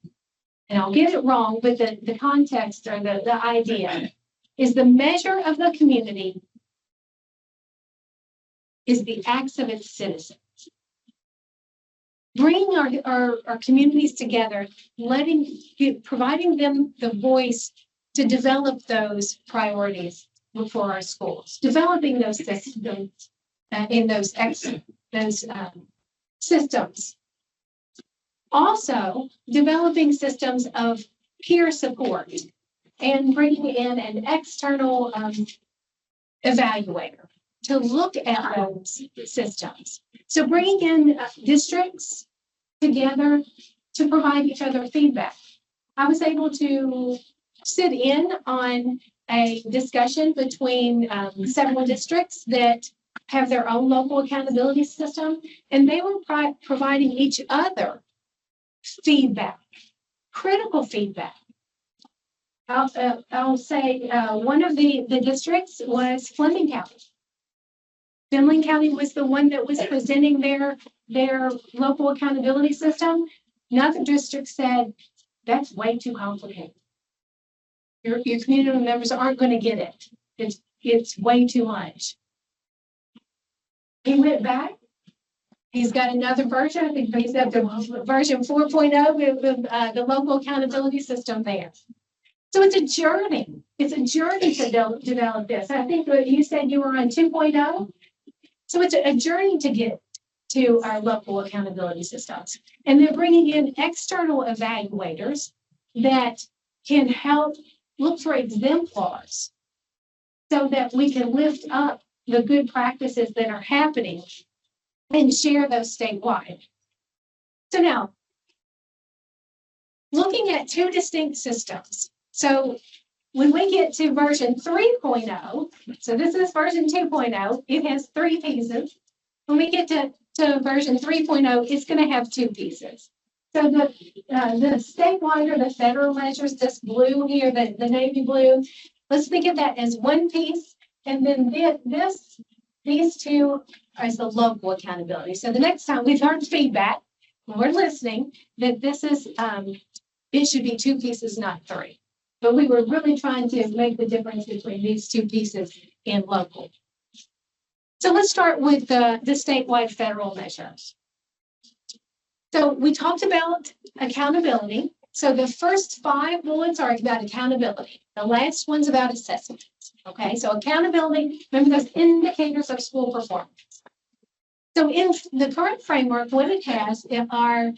And I'll get it wrong, but the context or the idea is the measure of the community is the acts of its citizens. Bringing our communities together, providing them the voice to develop those priorities for our schools, developing those systems in those systems. Also, developing systems of peer support and bringing in an external evaluator to look at those systems. So bringing in districts together to provide each other feedback. I was able to sit in on a discussion between several districts that have their own local accountability system, and they were providing each other feedback, critical feedback. I'll say, one of the districts was Fleming County. Fleming County was the one that was presenting their local accountability system. Another district said, that's way too complicated. Your community members aren't going to get it. It's way too much. He went back. He's got another version. I think he's up to version 4.0 with the local accountability system there. So it's a journey. It's a journey to develop this. I think that you said you were on 2.0. So it's a journey to get to our local accountability systems. And they're bringing in external evaluators that can help look for exemplars so that we can lift up the good practices that are happening and share those statewide. So now, looking at two distinct systems. So when we get to version 3.0, so this is version 2.0, it has 3 pieces. When we get to version 3.0, it's going to have 2 pieces. So the statewide or the federal measures, this blue here, the navy blue, let's think of that as one piece. And then these 2 is the local accountability. So the next time we've heard feedback, when we're listening, that this is, it should be 2 pieces, not 3. But we were really trying to make the difference between these 2 pieces in local. So let's start with the statewide federal measures. So we talked about accountability. So the first 5 bullets are about accountability. The last one's about assessment. Okay, so accountability, remember those indicators of school performance. So in the current framework, what it has are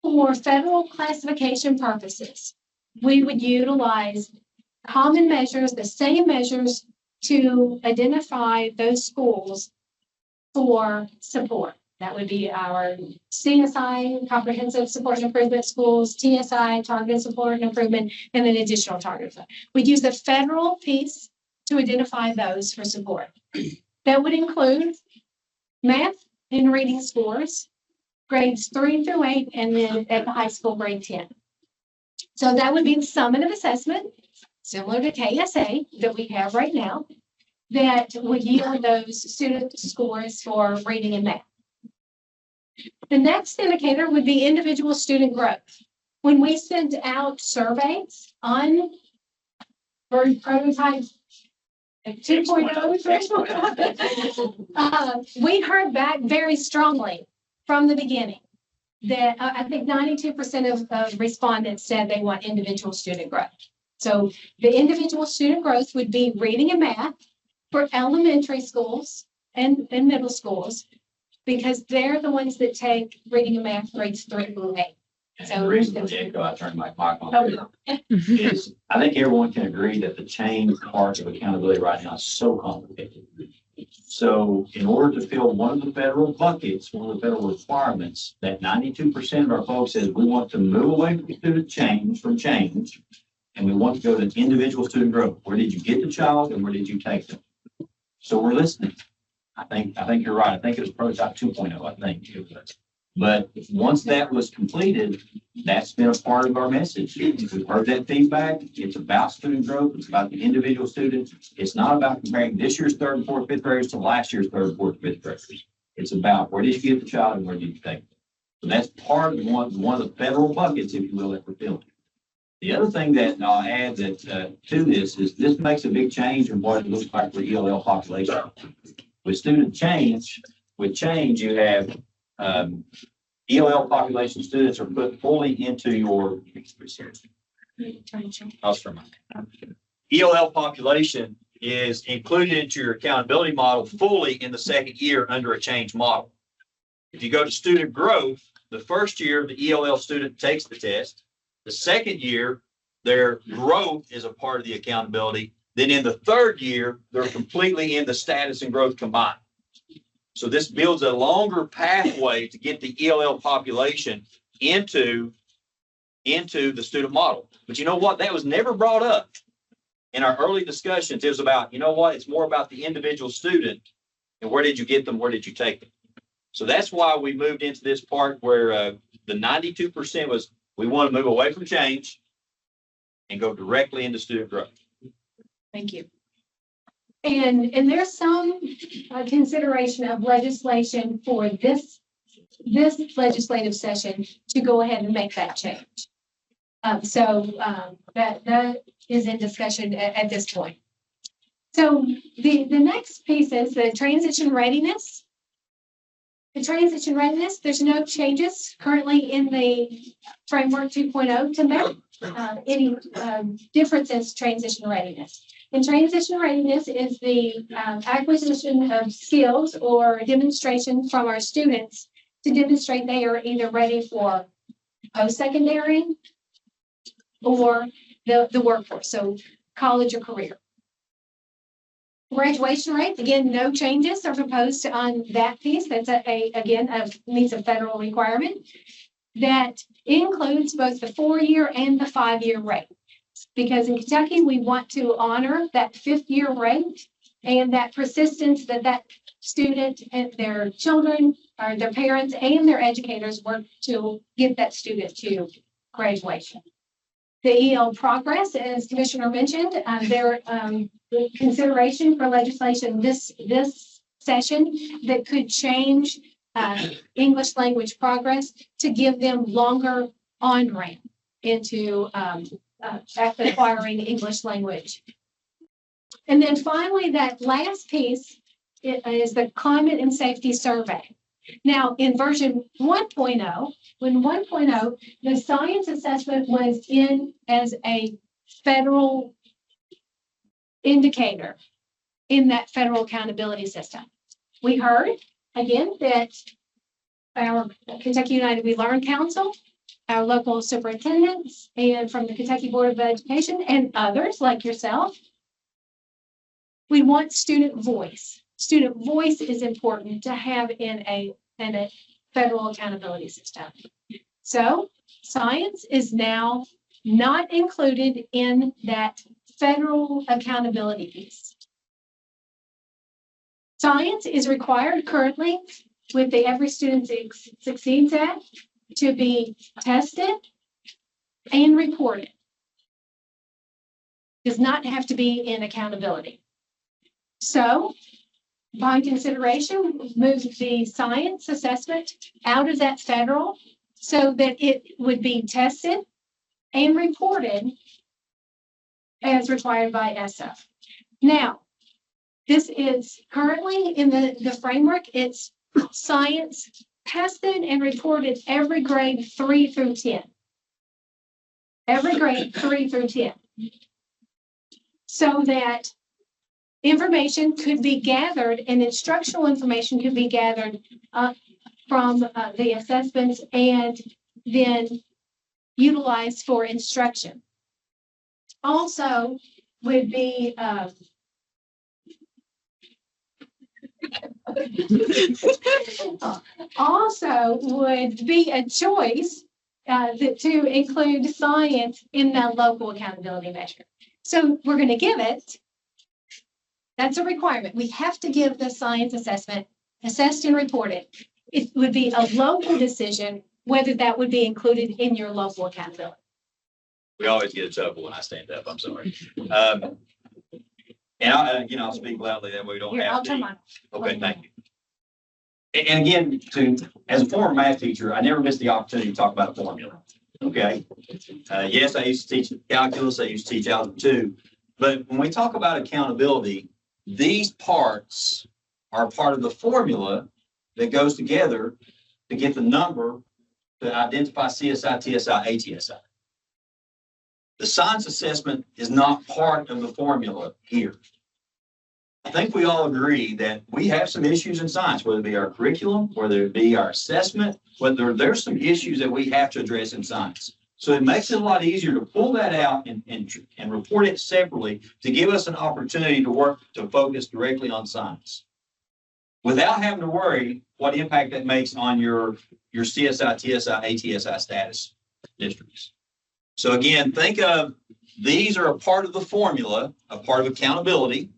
for federal classification purposes, we would utilize common measures, the same measures to identify those schools for support. That would be our CSI, Comprehensive Support and Improvement Schools, TSI, Targeted Support and Improvement, and then additional targets. We'd use the federal piece to identify those for support. That would include math and reading scores, grades 3 through 8, and then at the high school, grade 10. So that would be the summative assessment, similar to KSA that we have right now, that would yield those student scores for reading and math. The next indicator would be individual student growth. When we send out surveys on prototype 2.0, we heard back very strongly from the beginning that I think 92% of respondents said they want individual student growth. So the individual student growth would be reading and math for elementary schools and middle schools, because they're the ones that take reading and math grades 3 through 8. So the reason for the echo, I turned my mic on is I think everyone can agree that the change part of accountability right now is so complicated. So in order to fill one of the federal buckets, one of the federal requirements, that 92% of our folks says we want to move away from student change, and we want to go to individual student growth. Where did you get the child and where did you take them? So we're listening. I think you're right. I think it was prototype 2.0, I think. But once that was completed, that's been a part of our message. We've heard that feedback. It's about student growth. It's about the individual students. It's not about comparing this year's 3rd, 4th, 5th graders to last year's 3rd, 4th, 5th graders. It's about where did you get the child and where did you take them? So that's part of one of the federal buckets, if you will, that we're filling. The other thing that I'll add that to this is this makes a big change in what it looks like for ELL population. With student change, you have ELL population students are put fully into your ELL population is included into your accountability model fully in the 2nd year under a change model. If you go to student growth, the first year the ELL student takes the test. The 2nd year, their growth is a part of the accountability. Then in the 3rd year, they're completely in the status and growth combined. So this builds a longer pathway to get the ELL population into the student model. But you know what? That was never brought up in our early discussions. It was about, you know what? It's more about the individual student and where did you get them? Where did you take them? So that's why we moved into this part where the 92% was we want to move away from change. and go directly into student growth. Thank you. And there's some consideration of legislation for this legislative session to go ahead and make that change. That is in discussion at this point. So the next piece is the transition readiness. The transition readiness, there's no changes currently in the framework 2.0 to make any differences transition readiness. And transition readiness is the acquisition of skills or demonstration from our students to demonstrate they are either ready for post-secondary or the workforce, so college or career. Graduation rate, again, no changes are proposed on that piece. That's meets a federal requirement that includes both the 4-year and the 5-year rate. Because in Kentucky, we want to honor that 5th-year rate and that persistence that student and their children or their parents and their educators work to get that student to graduation. The EL progress, as Commissioner mentioned, their consideration for legislation this session that could change English language progress to give them longer on-ramp into acquiring English language. And then finally, that last piece is the climate and safety survey. Now, in version 1.0, when 1.0, the science assessment was in as a federal indicator in that federal accountability system. We heard, again, that our Kentucky United We Learn Council, our local superintendents, and from the Kentucky Board of Education and others like yourself, we want student voice. Student voice is important to have in a federal accountability system. So science is now not included in that federal accountability piece. Science is required currently with the Every Student Succeeds Act to be tested and reported. Does not have to be in accountability. So, upon consideration, move the science assessment out of that federal so that it would be tested and reported as required by ESSA. Now, this is currently in the framework. It's science tested and reported every grade 3 through 10. Every grade 3 through 10. So that information could be gathered and instructional information could be gathered from the assessments and then utilized for instruction. Also would be a choice to include science in that local accountability measure. So we're going to give it. That's a requirement. We have to give the science assessment assessed and reported. It would be a local decision whether that would be included in your local accountability. We always get in trouble when I stand up. I'm sorry. And I'll speak loudly that way we don't Here, have I'll to. turn mine. Okay, thank you. And again, as a former math teacher, I never missed the opportunity to talk about a formula. Okay. Yes, I used to teach calculus. I used to teach algebra 2. But when we talk about accountability, these parts are part of the formula that goes together to get the number to identify CSI, TSI, ATSI. The science assessment is not part of the formula here. I think we all agree that we have some issues in science, whether it be our curriculum, whether it be our assessment, whether there's some issues that we have to address in science. So it makes it a lot easier to pull that out and report it separately to give us an opportunity to focus directly on science without having to worry what impact that makes on your CSI, TSI, ATSI status districts. So again, think of these are a part of the formula, a part of accountability,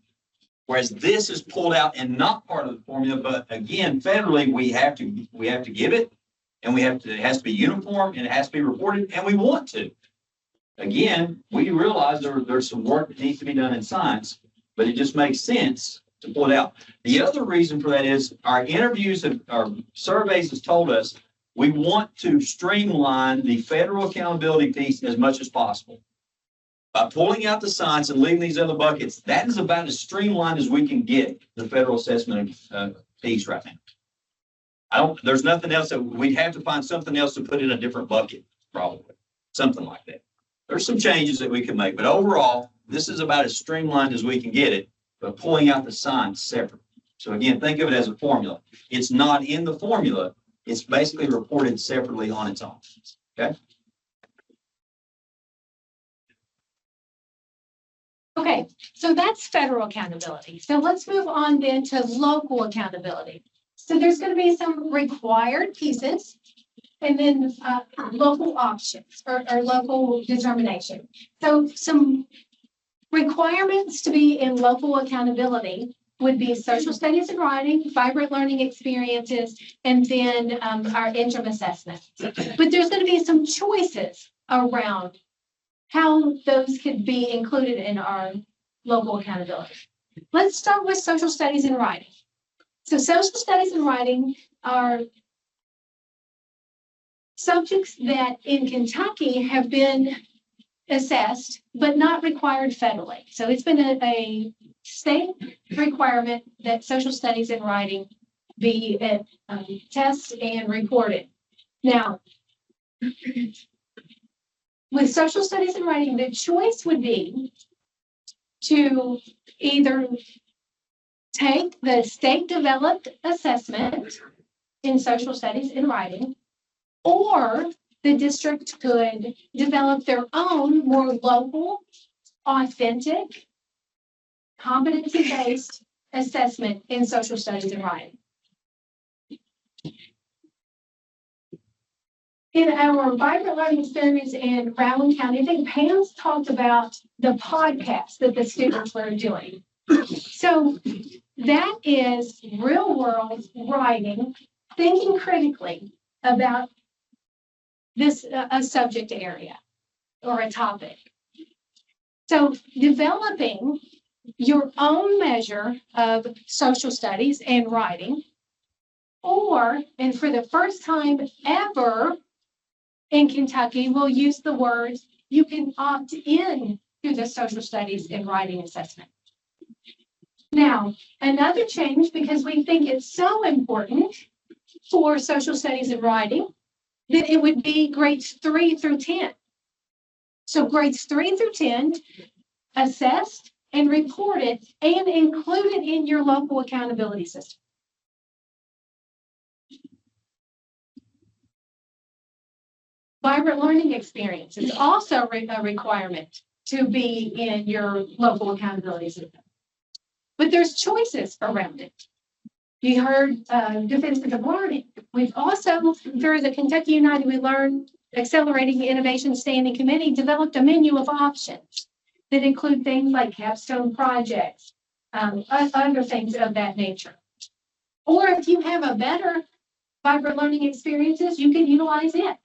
whereas this is pulled out and not part of the formula. But again, federally, we have to give it, and it has to be uniform, and it has to be reported, and we want to. Again, we realize there's some work that needs to be done in science, but it just makes sense to pull it out. The other reason for that is our our surveys has told us we want to streamline the federal accountability piece as much as possible. By pulling out the science and leaving these other buckets, that is about as streamlined as we can get the federal assessment piece right now. There's nothing else that we'd have to find something else to put in a different bucket, probably. Something like that. There's some changes that we can make, but overall, this is about as streamlined as we can get it, but pulling out the science separate. So again, think of it as a formula. It's not in the formula. It's basically reported separately on its own. Okay. Okay, so that's federal accountability. So let's move on then to local accountability. So there's going to be some required pieces and then local options or local determination. So some requirements to be in local accountability would be social studies and writing, vibrant learning experiences, and then our interim assessment. But there's going to be some choices around how those could be included in our local accountability. Let's start with social studies and writing. So social studies and writing are subjects that in Kentucky have been assessed, but not required federally. So it's been a state requirement that social studies and writing be tested and reported. Now, with social studies and writing, the choice would be to either take the state developed assessment in social studies and writing, or the district could develop their own more local, authentic, competency-based assessment in social studies and writing. In our vibrant learning experience in Rowan County, I think Pam's talked about the podcast that the students were doing. So that is real world writing, thinking critically about this a subject area or a topic. So developing your own measure of social studies and writing, and for the first time ever in Kentucky, we'll use the words, you can opt in to the social studies and writing assessment. Now, another change, because we think it's so important for social studies and writing, that it would be grades 3 through 10. So grades 3 through 10 assessed and reported and included in your local accountability system. Vibrant learning experience is also a requirement to be in your local accountability system. But there's choices around it. You heard defensive learning. We've also, through the Kentucky United We Learn Accelerating Innovation Standing Committee, developed a menu of options that include things like capstone projects, other things of that nature. Or if you have a better vibrant learning experiences, you can utilize it.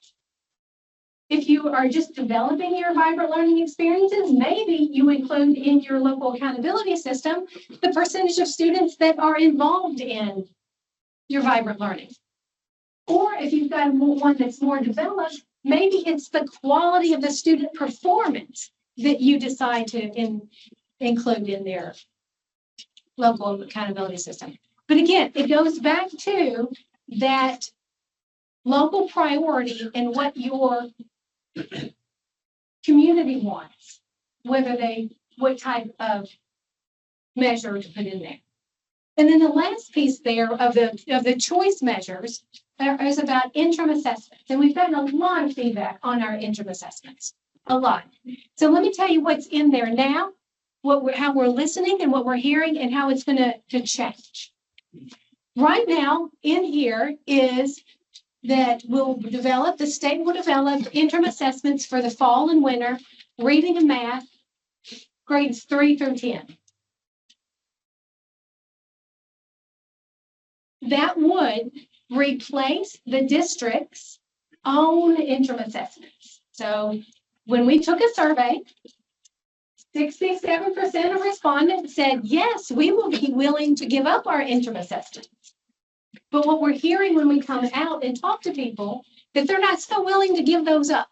If you are just developing your vibrant learning experiences, maybe you include in your local accountability system the percentage of students that are involved in your vibrant learning. Or if you've got one that's more developed, maybe it's the quality of the student performance that you decide to include in their local accountability system. But again, it goes back to that local priority and what your community wants, what type of measure to put in there. And then the last piece there of the choice measures is about interim assessments. And we've gotten a lot of feedback on our interim assessments, a lot. So let me tell you what's in there now, how we're listening and what we're hearing and how it's going to change. Right now in here is that the state will develop interim assessments for the fall and winter, reading and math, grades 3 through 10. That would replace the district's own interim assessments. So when we took a survey, 67% of respondents said, yes, we will be willing to give up our interim assessment. But what we're hearing when we come out and talk to people, that they're not so willing to give those up.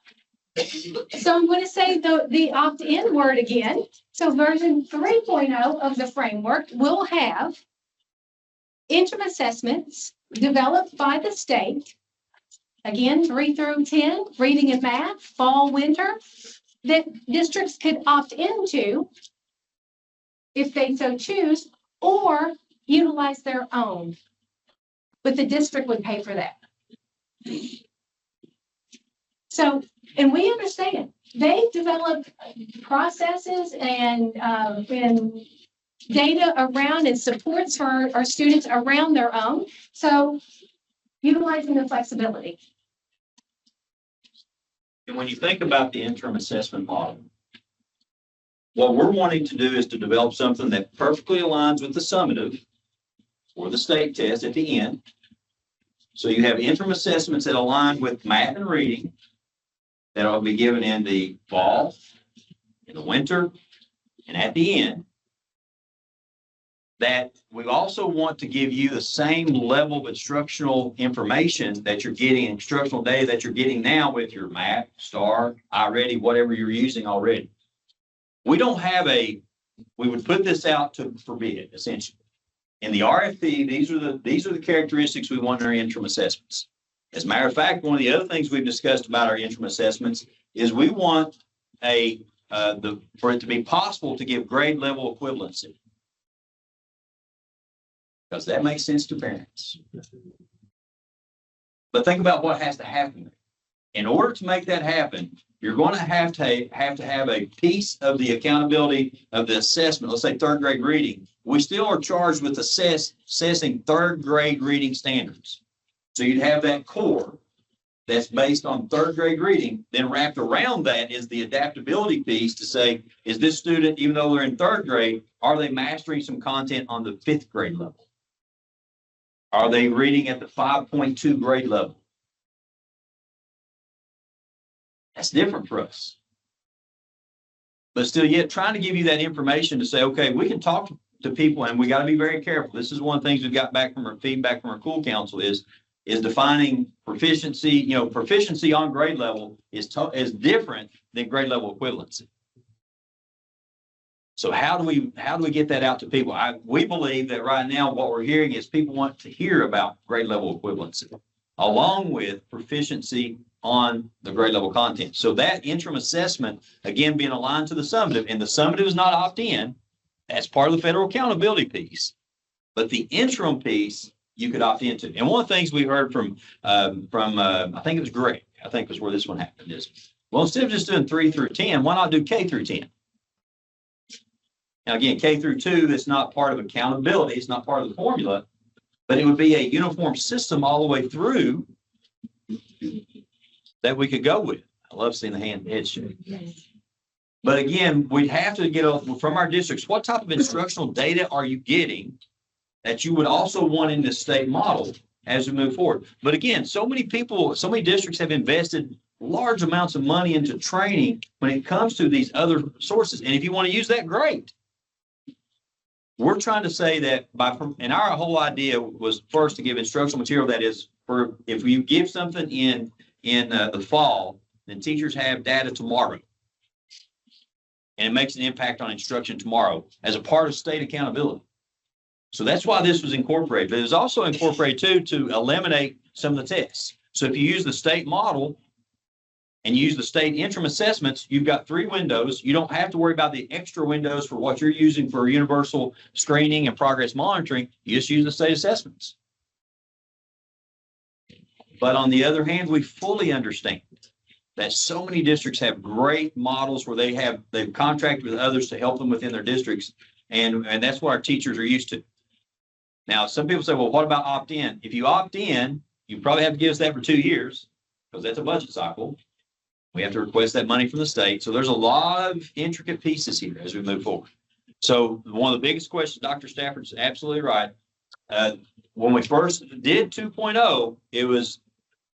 So I'm going to say the opt-in word again. So version 3.0 of the framework will have interim assessments developed by the state. Again, 3 through 10, reading and math, fall, winter, that districts could opt into if they so choose, or utilize their own. But the district would pay for that. So, and we understand they develop processes and data around and supports for our students around their own. So utilizing the flexibility. And when you think about the interim assessment model, what we're wanting to do is to develop something that perfectly aligns with the summative or the state test at the end. So you have interim assessments that align with math and reading that will be given in the fall, in the winter, and at the end. That we also want to give you the same level of instructional information that you're getting, instructional data that you're getting now with your math, STAR, iReady, whatever you're using already. We don't have we would put this out for bid, essentially. In the RFP, these are the characteristics we want in our interim assessments. As a matter of fact, one of the other things we've discussed about our interim assessments is we want for it to be possible to give grade level equivalency. Because that makes sense to parents. But think about what has to happen. In order to make that happen, you're going to have a piece of the accountability of the assessment, let's say third grade reading. We still are charged with assessing third grade reading standards. So you'd have that core that's based on third grade reading, then wrapped around that is the adaptability piece to say, is this student, even though they're in third grade, are they mastering some content on the fifth grade level? Are they reading at the 5.2 grade level? That's different for us. But still yet trying to give you that information to say, okay, we can talk to people and we got to be very careful. This is one of the things we got back from our feedback from our school council is defining proficiency. Proficiency on grade level is different than grade level equivalency. So how do we get that out to people? We believe that right now what we're hearing is people want to hear about grade level equivalency along with proficiency on the grade level content. So that interim assessment, again, being aligned to the summative, and the summative is not opt-in. That's part of the federal accountability piece. But the interim piece, you could opt into. And one of the things we heard from I think it was Greg, I think was where this one happened is, well, instead of just doing 3 through 10, why not do K through 10? Now, again, K through 2 is not part of accountability. It's not part of the formula, but it would be a uniform system all the way through that we could go with. I love seeing the head shake. Yes. But again, we'd have to get from our districts, what type of instructional data are you getting that you would also want in the state model as we move forward? But again, so many districts have invested large amounts of money into training when it comes to these other sources. And if you want to use that, great. We're trying to say that and our whole idea was first to give instructional material that is for, if you give something in the fall, then teachers have data tomorrow. And it makes an impact on instruction tomorrow as a part of state accountability. So that's why this was incorporated. But it was also incorporated too to eliminate some of the tests. So if you use the state model and use the state interim assessments, you've got 3 windows. You don't have to worry about the extra windows for what you're using for universal screening and progress monitoring. You just use the state assessments. But on the other hand, we fully understand that so many districts have great models where they've contracted with others to help them within their districts. And that's what our teachers are used to. Now, some people say, well, what about opt-in? If you opt in, you probably have to give us that for 2 years because that's a budget cycle. We have to request that money from the state. So there's a lot of intricate pieces here as we move forward. So one of the biggest questions, Dr. Stafford's absolutely right. When we first did 2.0, it was,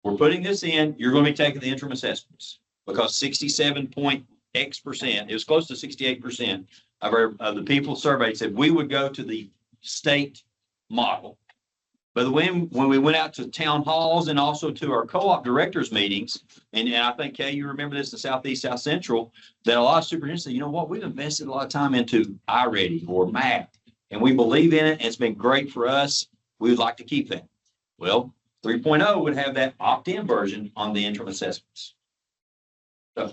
we're putting this in, you're going to be taking the interim assessments. because 67 point X%, it was close to 68% of the people surveyed said we would go to the state model. But when we went out to town halls and also to our co-op directors meetings, and I think, Kay, you remember this in Southeast, South Central, that a lot of superintendents said, you know what, we've invested a lot of time into iReady or math, and we believe in it, and it's been great for us. We would like to keep that. Well, 3.0 would have that opt-in version on the interim assessments. So,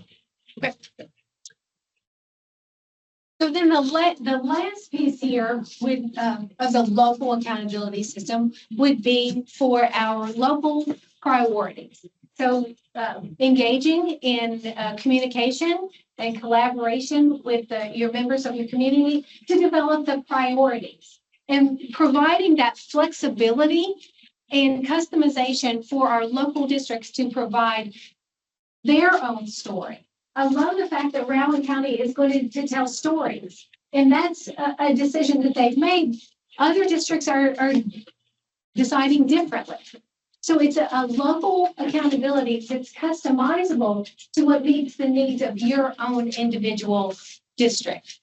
So then the last piece here would, of the local accountability system would be for our local priorities. So engaging in communication and collaboration with your members of your community to develop the priorities and providing that flexibility and customization for our local districts to provide their own story. I love the fact that Rowan County is going to tell stories, and that's a decision that they've made. Other districts are deciding differently. So it's a local accountability that's customizable to what meets the needs of your own individual district.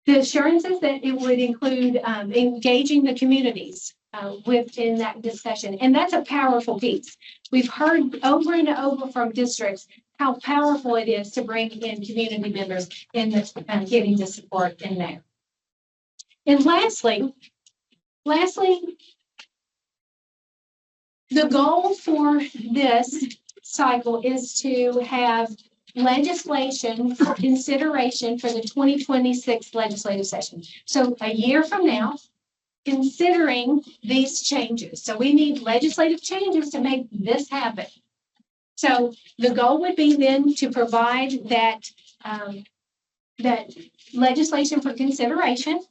The assurances that it would include engaging the communities within that discussion, and that's a powerful piece. We've heard over and over from districts how powerful it is to bring in community members in this, getting the support in there. And lastly, the goal for this cycle is to have legislation for consideration for the 2026 legislative session. So a year from now, considering these changes. So we need legislative changes to make this happen. So the goal would be then to provide that, that legislation for consideration,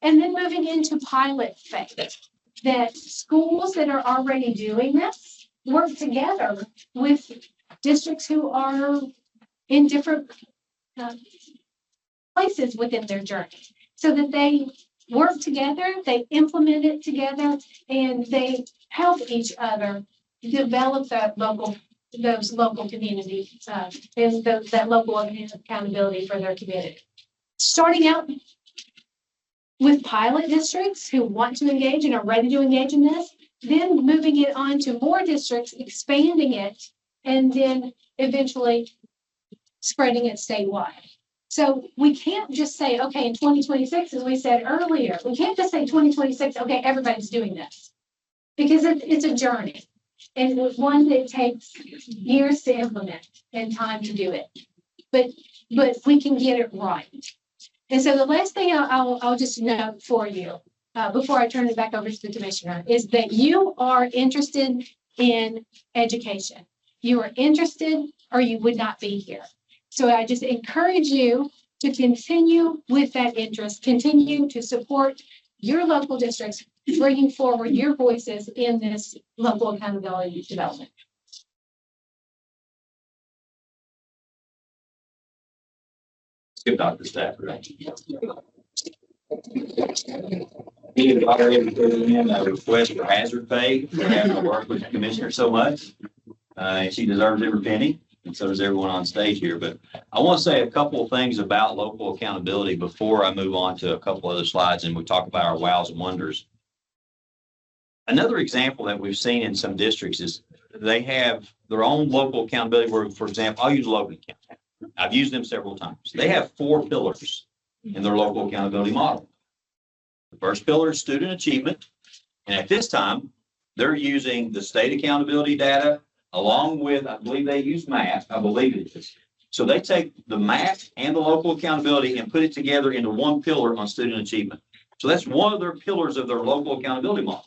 and then moving into pilot phase. That schools that are already doing this work together with districts who are in different places within their journey, so that they work together, they implement it together, and they help each other develop those local communities and that local accountability for their community. Starting out with pilot districts who want to engage and are ready to engage in this, then moving it on to more districts, expanding it, and then eventually spreading it statewide. So we can't just say, okay, in 2026, as we said earlier, we can't just say 2026, okay, everybody's doing this, because it's a journey. And it's one that takes years to implement and time to do it. But we can get it right. And so the last thing I'll just note for you before I turn it back over to the commissioner is that you are interested in education. You are interested or you would not be here. So I just encourage you to continue with that interest, continue to support your local districts, bringing forward your voices in this local accountability development. Skip Dr. Stafford. Being already putting in a request for hazard pay for having to work with the commissioner so much. She deserves every penny, and so does everyone on stage here. But I want to say a couple of things about local accountability before I move on to a couple other slides and we talk about our wows and wonders. Another example that we've seen in some districts is they have their own local accountability where, for example, I'll use Logan County. I've used them several times. They have 4 pillars in their local accountability model. The first pillar is student achievement. And at this time, they're using the state accountability data along with, I believe they use math. I believe it is. So they take the math and the local accountability and put it together into one pillar on student achievement. So that's one of their pillars of their local accountability model.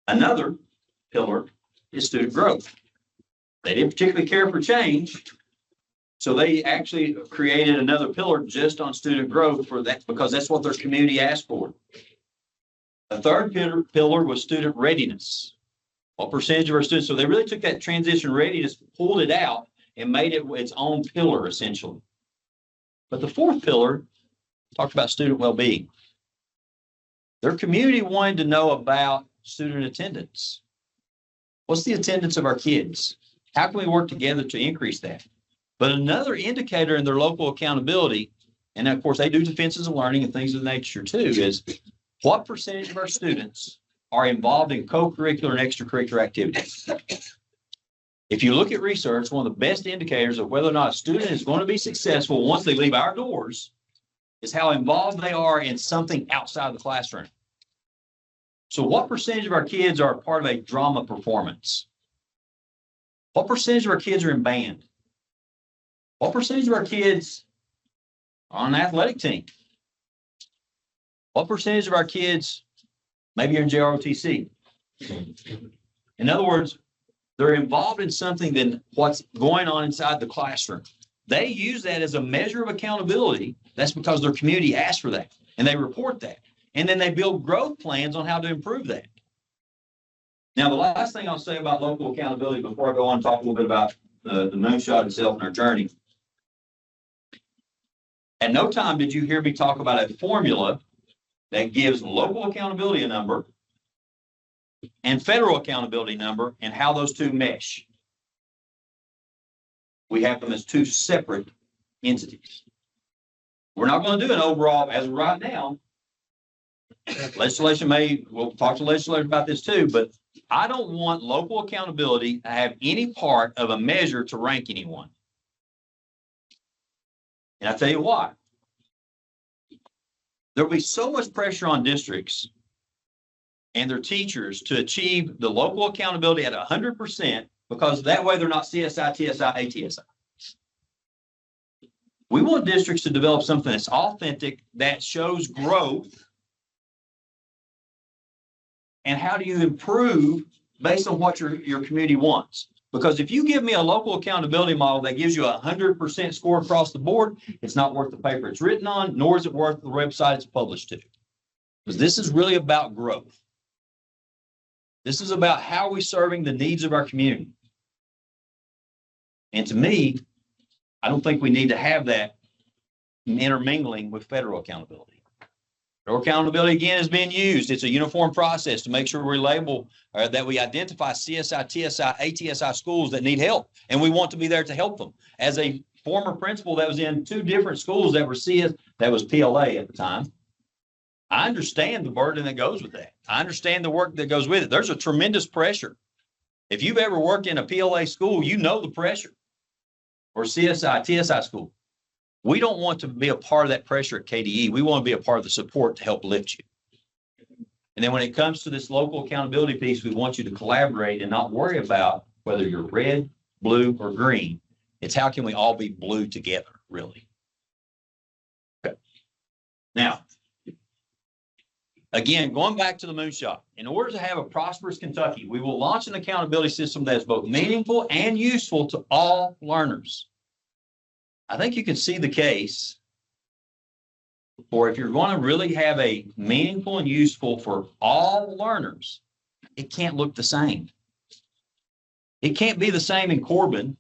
Another pillar is student growth. They didn't particularly care for change. So they actually created another pillar just on student growth for that, because that's what their community asked for. The third pillar was student readiness. What percentage of our students? So they really took that transition readiness, pulled it out, and made it its own pillar, essentially. But the fourth pillar talked about student well-being. Their community wanted to know about student attendance. What's the attendance of our kids? How can we work together to increase that? But another indicator in their local accountability, and of course they do defenses of learning and things of the nature too, is what percentage of our students are involved in co-curricular and extracurricular activities. If you look at research, one of the best indicators of whether or not a student is going to be successful once they leave our doors is how involved they are in something outside the classroom. So what percentage of our kids are part of a drama performance? What percentage of our kids are in band? What percentage of our kids are on an athletic team? What percentage of our kids maybe are in JROTC? In other words, they're involved in something than what's going on inside the classroom. They use that as a measure of accountability. That's because their community asked for that, and they report that. And then they build growth plans on how to improve that. Now, the last thing I'll say about local accountability before I go on and talk a little bit about the moonshot itself and our journey. At no time did you hear me talk about a formula that gives local accountability a number and federal accountability number and how those two mesh. We have them as two separate entities. We're not going to do an overall, as of right now. Legislation we'll talk to legislators about this too, but I don't want local accountability to have any part of a measure to rank anyone. And I'll tell you why. There'll be so much pressure on districts and their teachers to achieve the local accountability at 100% because that way they're not CSI, TSI, ATSI. We want districts to develop something that's authentic, that shows growth. And how do you improve based on what your community wants? Because if you give me a local accountability model that gives you a 100% score across the board, it's not worth the paper it's written on, nor is it worth the website it's published to. Because this is really about growth. This is about how we're serving the needs of our community. And to me, I don't think we need to have that intermingling with federal accountability. Federal accountability, again, is being used. It's a uniform process to make sure we label that we identify CSI, TSI, ATSI schools that need help. And we want to be there to help them. As a former principal that was in two different schools that were that was PLA at the time, I understand the burden that goes with that. I understand the work that goes with it. There's a tremendous pressure. If you've ever worked in a PLA school, you know the pressure. Or CSI, TSI school. We don't want to be a part of that pressure at KDE. We want to be a part of the support to help lift you. And then when it comes to this local accountability piece, we want you to collaborate and not worry about whether you're red, blue, or green. It's how can we all be blue together, really. Okay. Now, again, going back to the moonshot, in order to have a prosperous Kentucky, we will launch an accountability system that is both meaningful and useful to all learners. I think you can see the case for if you're going to really have a meaningful and useful for all learners, it can't look the same. It can't be the same in Corbin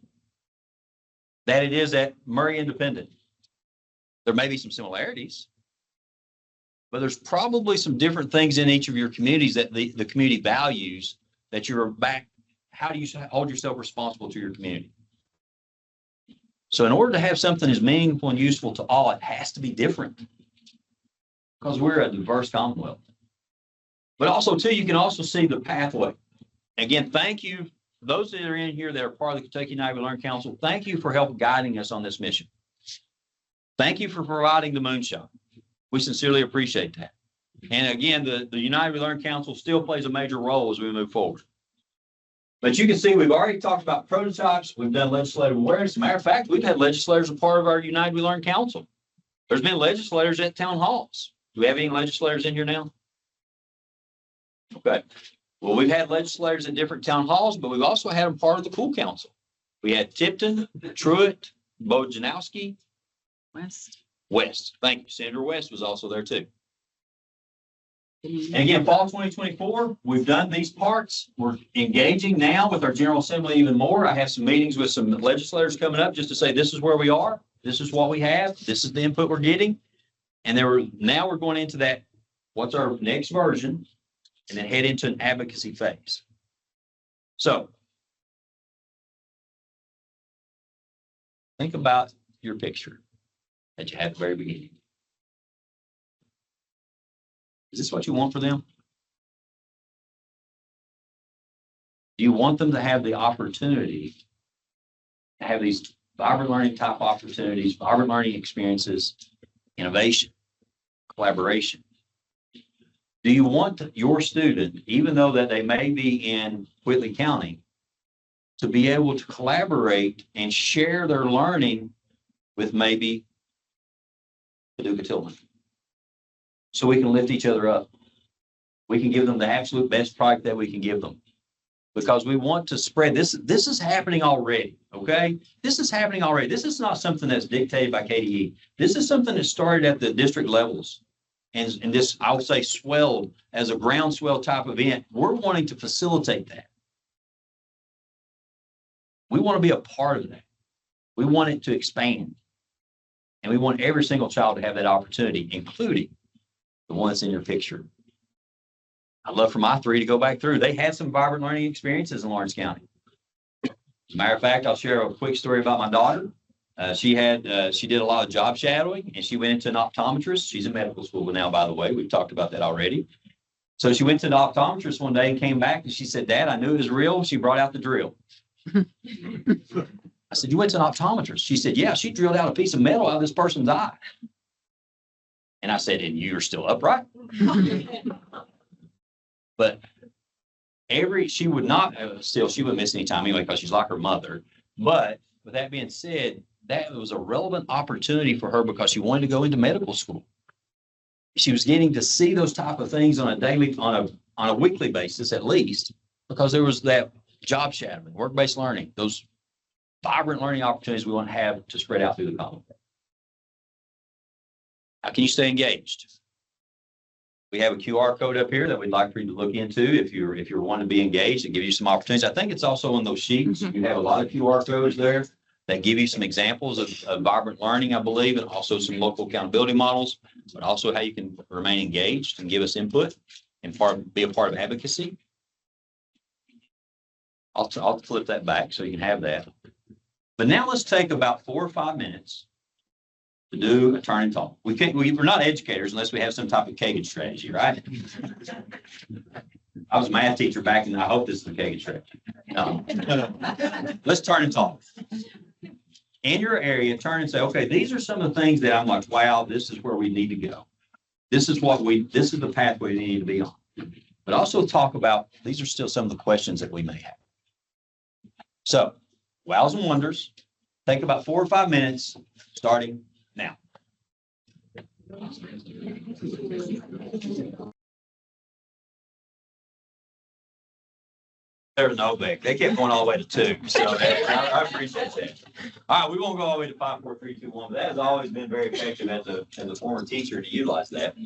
that it is at Murray Independent. There may be some similarities, but there's probably some different things in each of your communities that the community values that you're back. How do you hold yourself responsible to your community? So in order to have something as meaningful and useful to all, it has to be different because we're a diverse Commonwealth. But also, too, you can also see the pathway. Again, thank you. Those that are in here that are part of the Kentucky United We Learn Council, thank you for help guiding us on this mission. Thank you for providing the moonshot. We sincerely appreciate that. And again, the United We Learn Council still plays a major role as we move forward. But you can see we've already talked about prototypes. We've done legislative awareness. As a matter of fact, we've had legislators as part of our United We Learn Council. There's been legislators at town halls. Do we have any legislators in here now? Okay. Well, we've had legislators at different town halls, but we've also had them part of the Pool Council. We had Tipton, Truitt, Bojanowski. West. Thank you. Senator West was also there too. And again, fall 2024, we've done these parts. We're engaging now with our General Assembly even more. I have some meetings with some legislators coming up just to say this is where we are. This is what we have. This is the input we're getting. And now we're going into that, what's our next version, and then head into an advocacy phase. So Think about your picture that you had at the very beginning. Is this what you want for them? Do you want them to have the opportunity to have these vibrant learning type opportunities, vibrant learning experiences, innovation, collaboration? Do you want your student, even though that they may be in Whitley County, to be able to collaborate and share their learning with maybe Paducah Tillman? So we can lift each other up. We can give them the absolute best product that we can give them. Because we want to spread this. This is happening already, okay? This is happening already. This is not something that's dictated by KDE. This is something that started at the district levels. And this, I would say, swelled as a groundswell type event. We're wanting to facilitate that. We want to be a part of that. We want it to expand. And we want every single child to have that opportunity, including the one that's in your picture. I'd love for my three to go back through. They had some vibrant learning experiences in Lawrence County. As a matter of fact, I'll share a quick story about my daughter. She did a lot of job shadowing, and she went into an optometrist. She's in medical school now, by the way. We've talked about that already. So she went to an optometrist one day and came back, and she said, "Dad, I knew it was real." She brought out the drill. I said, "You went to an optometrist?" She said, "Yeah, she drilled out a piece of metal out of this person's eye." And I said, "And you're still upright?" But she would not, she wouldn't miss any time anyway, because she's like her mother. But with that being said, that was a relevant opportunity for her because she wanted to go into medical school. She was getting to see those type of things on a weekly basis, at least, because there was that job shadowing, work-based learning, those vibrant learning opportunities we want to have to spread out through the college. How can you stay engaged? We have a QR code up here that we'd like for you to look into if you're wanting to be engaged and give you some opportunities. I think it's also on those sheets. You have a lot of QR codes there that give you some examples of vibrant learning, I believe, and also some local accountability models, but also how you can remain engaged and give us input and be a part of advocacy. I'll flip that back so you can have that. But now let's take about 4 or 5 minutes to do a turn and talk. We're not educators unless we have some type of Kagan strategy, right? I was a math teacher back then. I hope this is the Kagan strategy. No. Let's turn and talk. In your area, turn and say, okay, these are some of the things that I'm like, wow, this is where we need to go. This is the pathway we need to be on. But also talk about, these are still some of the questions that we may have. So, wows and wonders. Take about 4 or 5 minutes, starting now. There's no big. They kept going all the way to 2. So I appreciate that. All right, we won't go all the way to 5, 4, 3, 2, 1. But that has always been very effective as a former teacher to utilize that.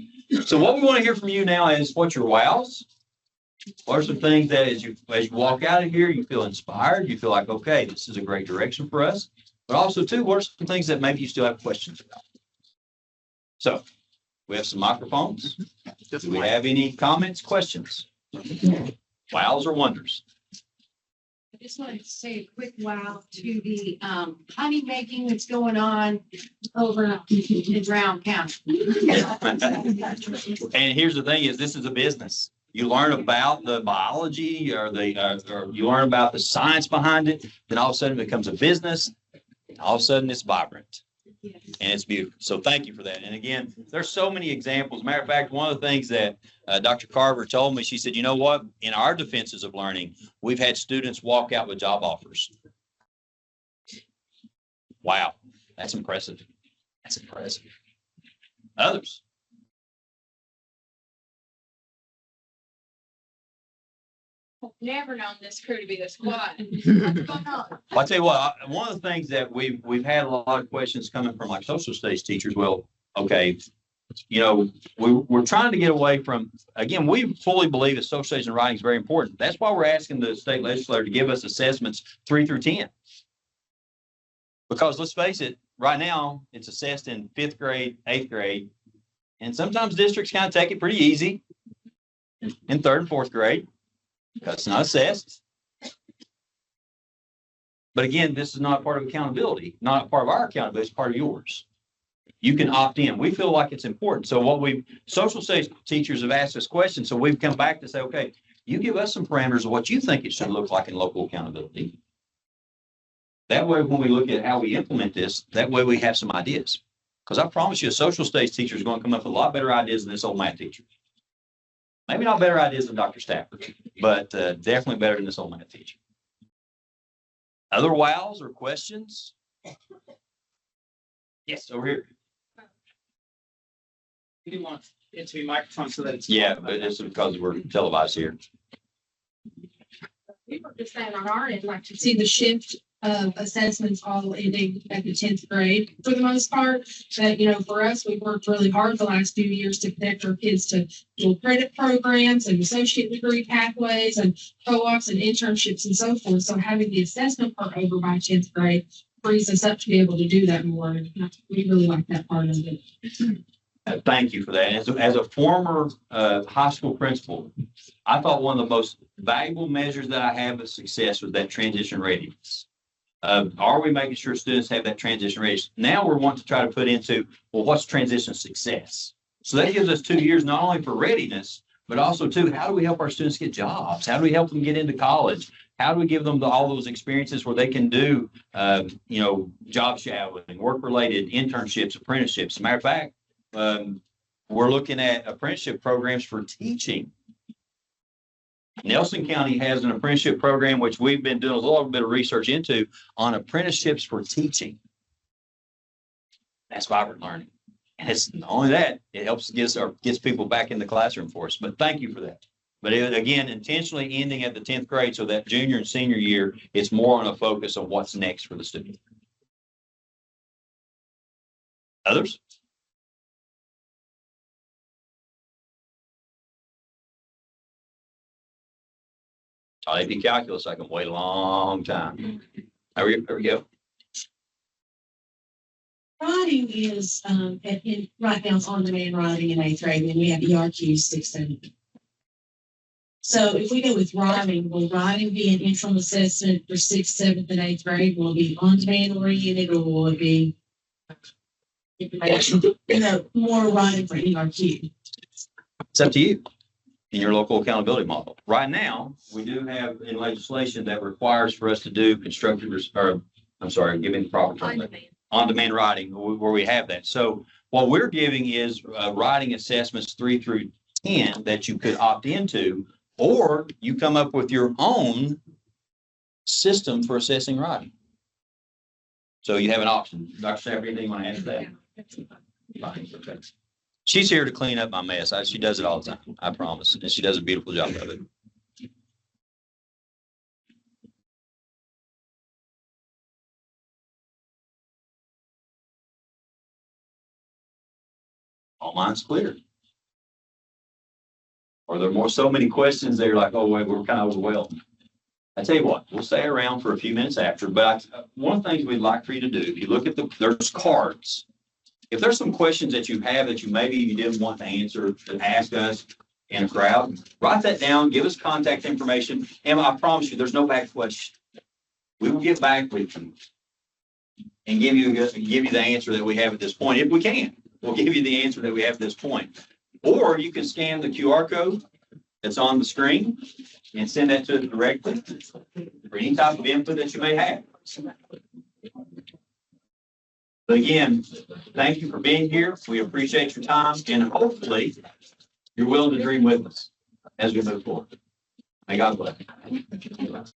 So what we want to hear from you now is what's your wows? What are some things that as you walk out of here, you feel inspired, you feel like, okay, this is a great direction for us. But also, too, what are some things that maybe you still have questions about? So we have some microphones. Do we have any comments, questions? Wows or wonders? I just wanted to say a quick wow to the honey making that's going on over in Brown County. And here's the thing is, this is a business. You learn about the biology or you learn about the science behind it, then all of a sudden it becomes a business. And all of a sudden it's vibrant. Yes. And it's beautiful. So thank you for that. And again, there's so many examples. Matter of fact, one of the things that Dr. Carver told me, she said, you know what? In our defenses of learning, we've had students walk out with job offers. Wow. That's impressive. That's impressive. Others. Never known this crew to be this quiet. What's going on? I'll tell you what, one of the things that we've had a lot of questions coming from like social studies teachers. Well, okay, you know, we're trying to get away from, again, we fully believe that social studies and writing is very important. That's why we're asking the state legislature to give us assessments 3 through 10. Because let's face it, right now it's assessed in 5th grade, 8th grade, and sometimes districts kind of take it pretty easy in 3rd and 4th grade. Because it's not assessed. But again, this is not part of accountability, not part of our accountability, it's part of yours. You can opt in. We feel like it's important. So social studies teachers have asked us questions. So we've come back to say, okay, you give us some parameters of what you think it should look like in local accountability. That way, when we look at how we implement this, that way we have some ideas. Because I promise you, a social studies teacher is going to come up with a lot better ideas than this old math teacher. Maybe not better ideas than Dr. Stafford, but definitely better than this old math teacher. Other wows or questions? Yes, over here. You didn't want it to be microphone so that it's. Yeah, but it's because we're televised here. We were just saying on our end, like to see the shift of assessments all ending at the 10th grade for the most part. That, for us, we've worked really hard the last few years to connect our kids to dual credit programs and associate degree pathways and co-ops and internships and so forth. So having the assessment part over by 10th grade frees us up to be able to do that more. And we really like that part of it. Thank you for that. As a former high school principal, I thought one of the most valuable measures that I have of success was that transition readiness. Are we making sure students have that transition readiness? Now we're wanting to try to put into, well, what's transition success? So that gives us 2 years, not only for readiness, but also too, how do we help our students get jobs? How do we help them get into college? How do we give them all those experiences where they can do, job shadowing, work-related internships, apprenticeships? As a matter of fact, we're looking at apprenticeship programs for teaching. Nelson County has an apprenticeship program, which we've been doing a little bit of research into on apprenticeships for teaching. That's vibrant learning. And it's not only that, it helps gets people back in the classroom for us. But thank you for that. But again, intentionally ending at the 10th grade so that junior and senior year, it's more on a focus on what's next for the student. Others? AP calculus, I can wait a long time. There we go. Writing is, right now it's on-demand writing in 8th grade, and we have ERQ 6, 7. So if we go with writing, will writing be an interim assessment for 6th, 7th, and 8th grade? Will it be on-demand oriented, or will it be, more writing for ERQ? It's up to you in your local accountability model. Right now, we do have in legislation that requires for us to do giving the proper term. On-demand writing, where we have that. So what we're giving is writing assessments 3 through 10 that you could opt into, or you come up with your own system for assessing writing. So you have an option. Dr. Stafford, anything you want to add to that? Fine, okay. She's here to clean up my mess. She does it all the time, I promise. And she does a beautiful job of it. All mine's clear. Or there are so many questions that you're like, oh, wait, we're kind of overwhelmed. I tell you what, we'll stay around for a few minutes after, but one of the things we'd like for you to do, if you look at there's cards. If there's some questions that you have that you didn't want to answer, to ask us in a crowd, write that down, give us contact information, and I promise you, there's no back question. We will get back with you and give you the answer that we have at this point, if we can. We'll give you the answer that we have at this point. Or you can scan the QR code that's on the screen and send that to us directly for any type of input that you may have. But again, thank you for being here. We appreciate your time, and hopefully you're willing to dream with us as we move forward. May God bless.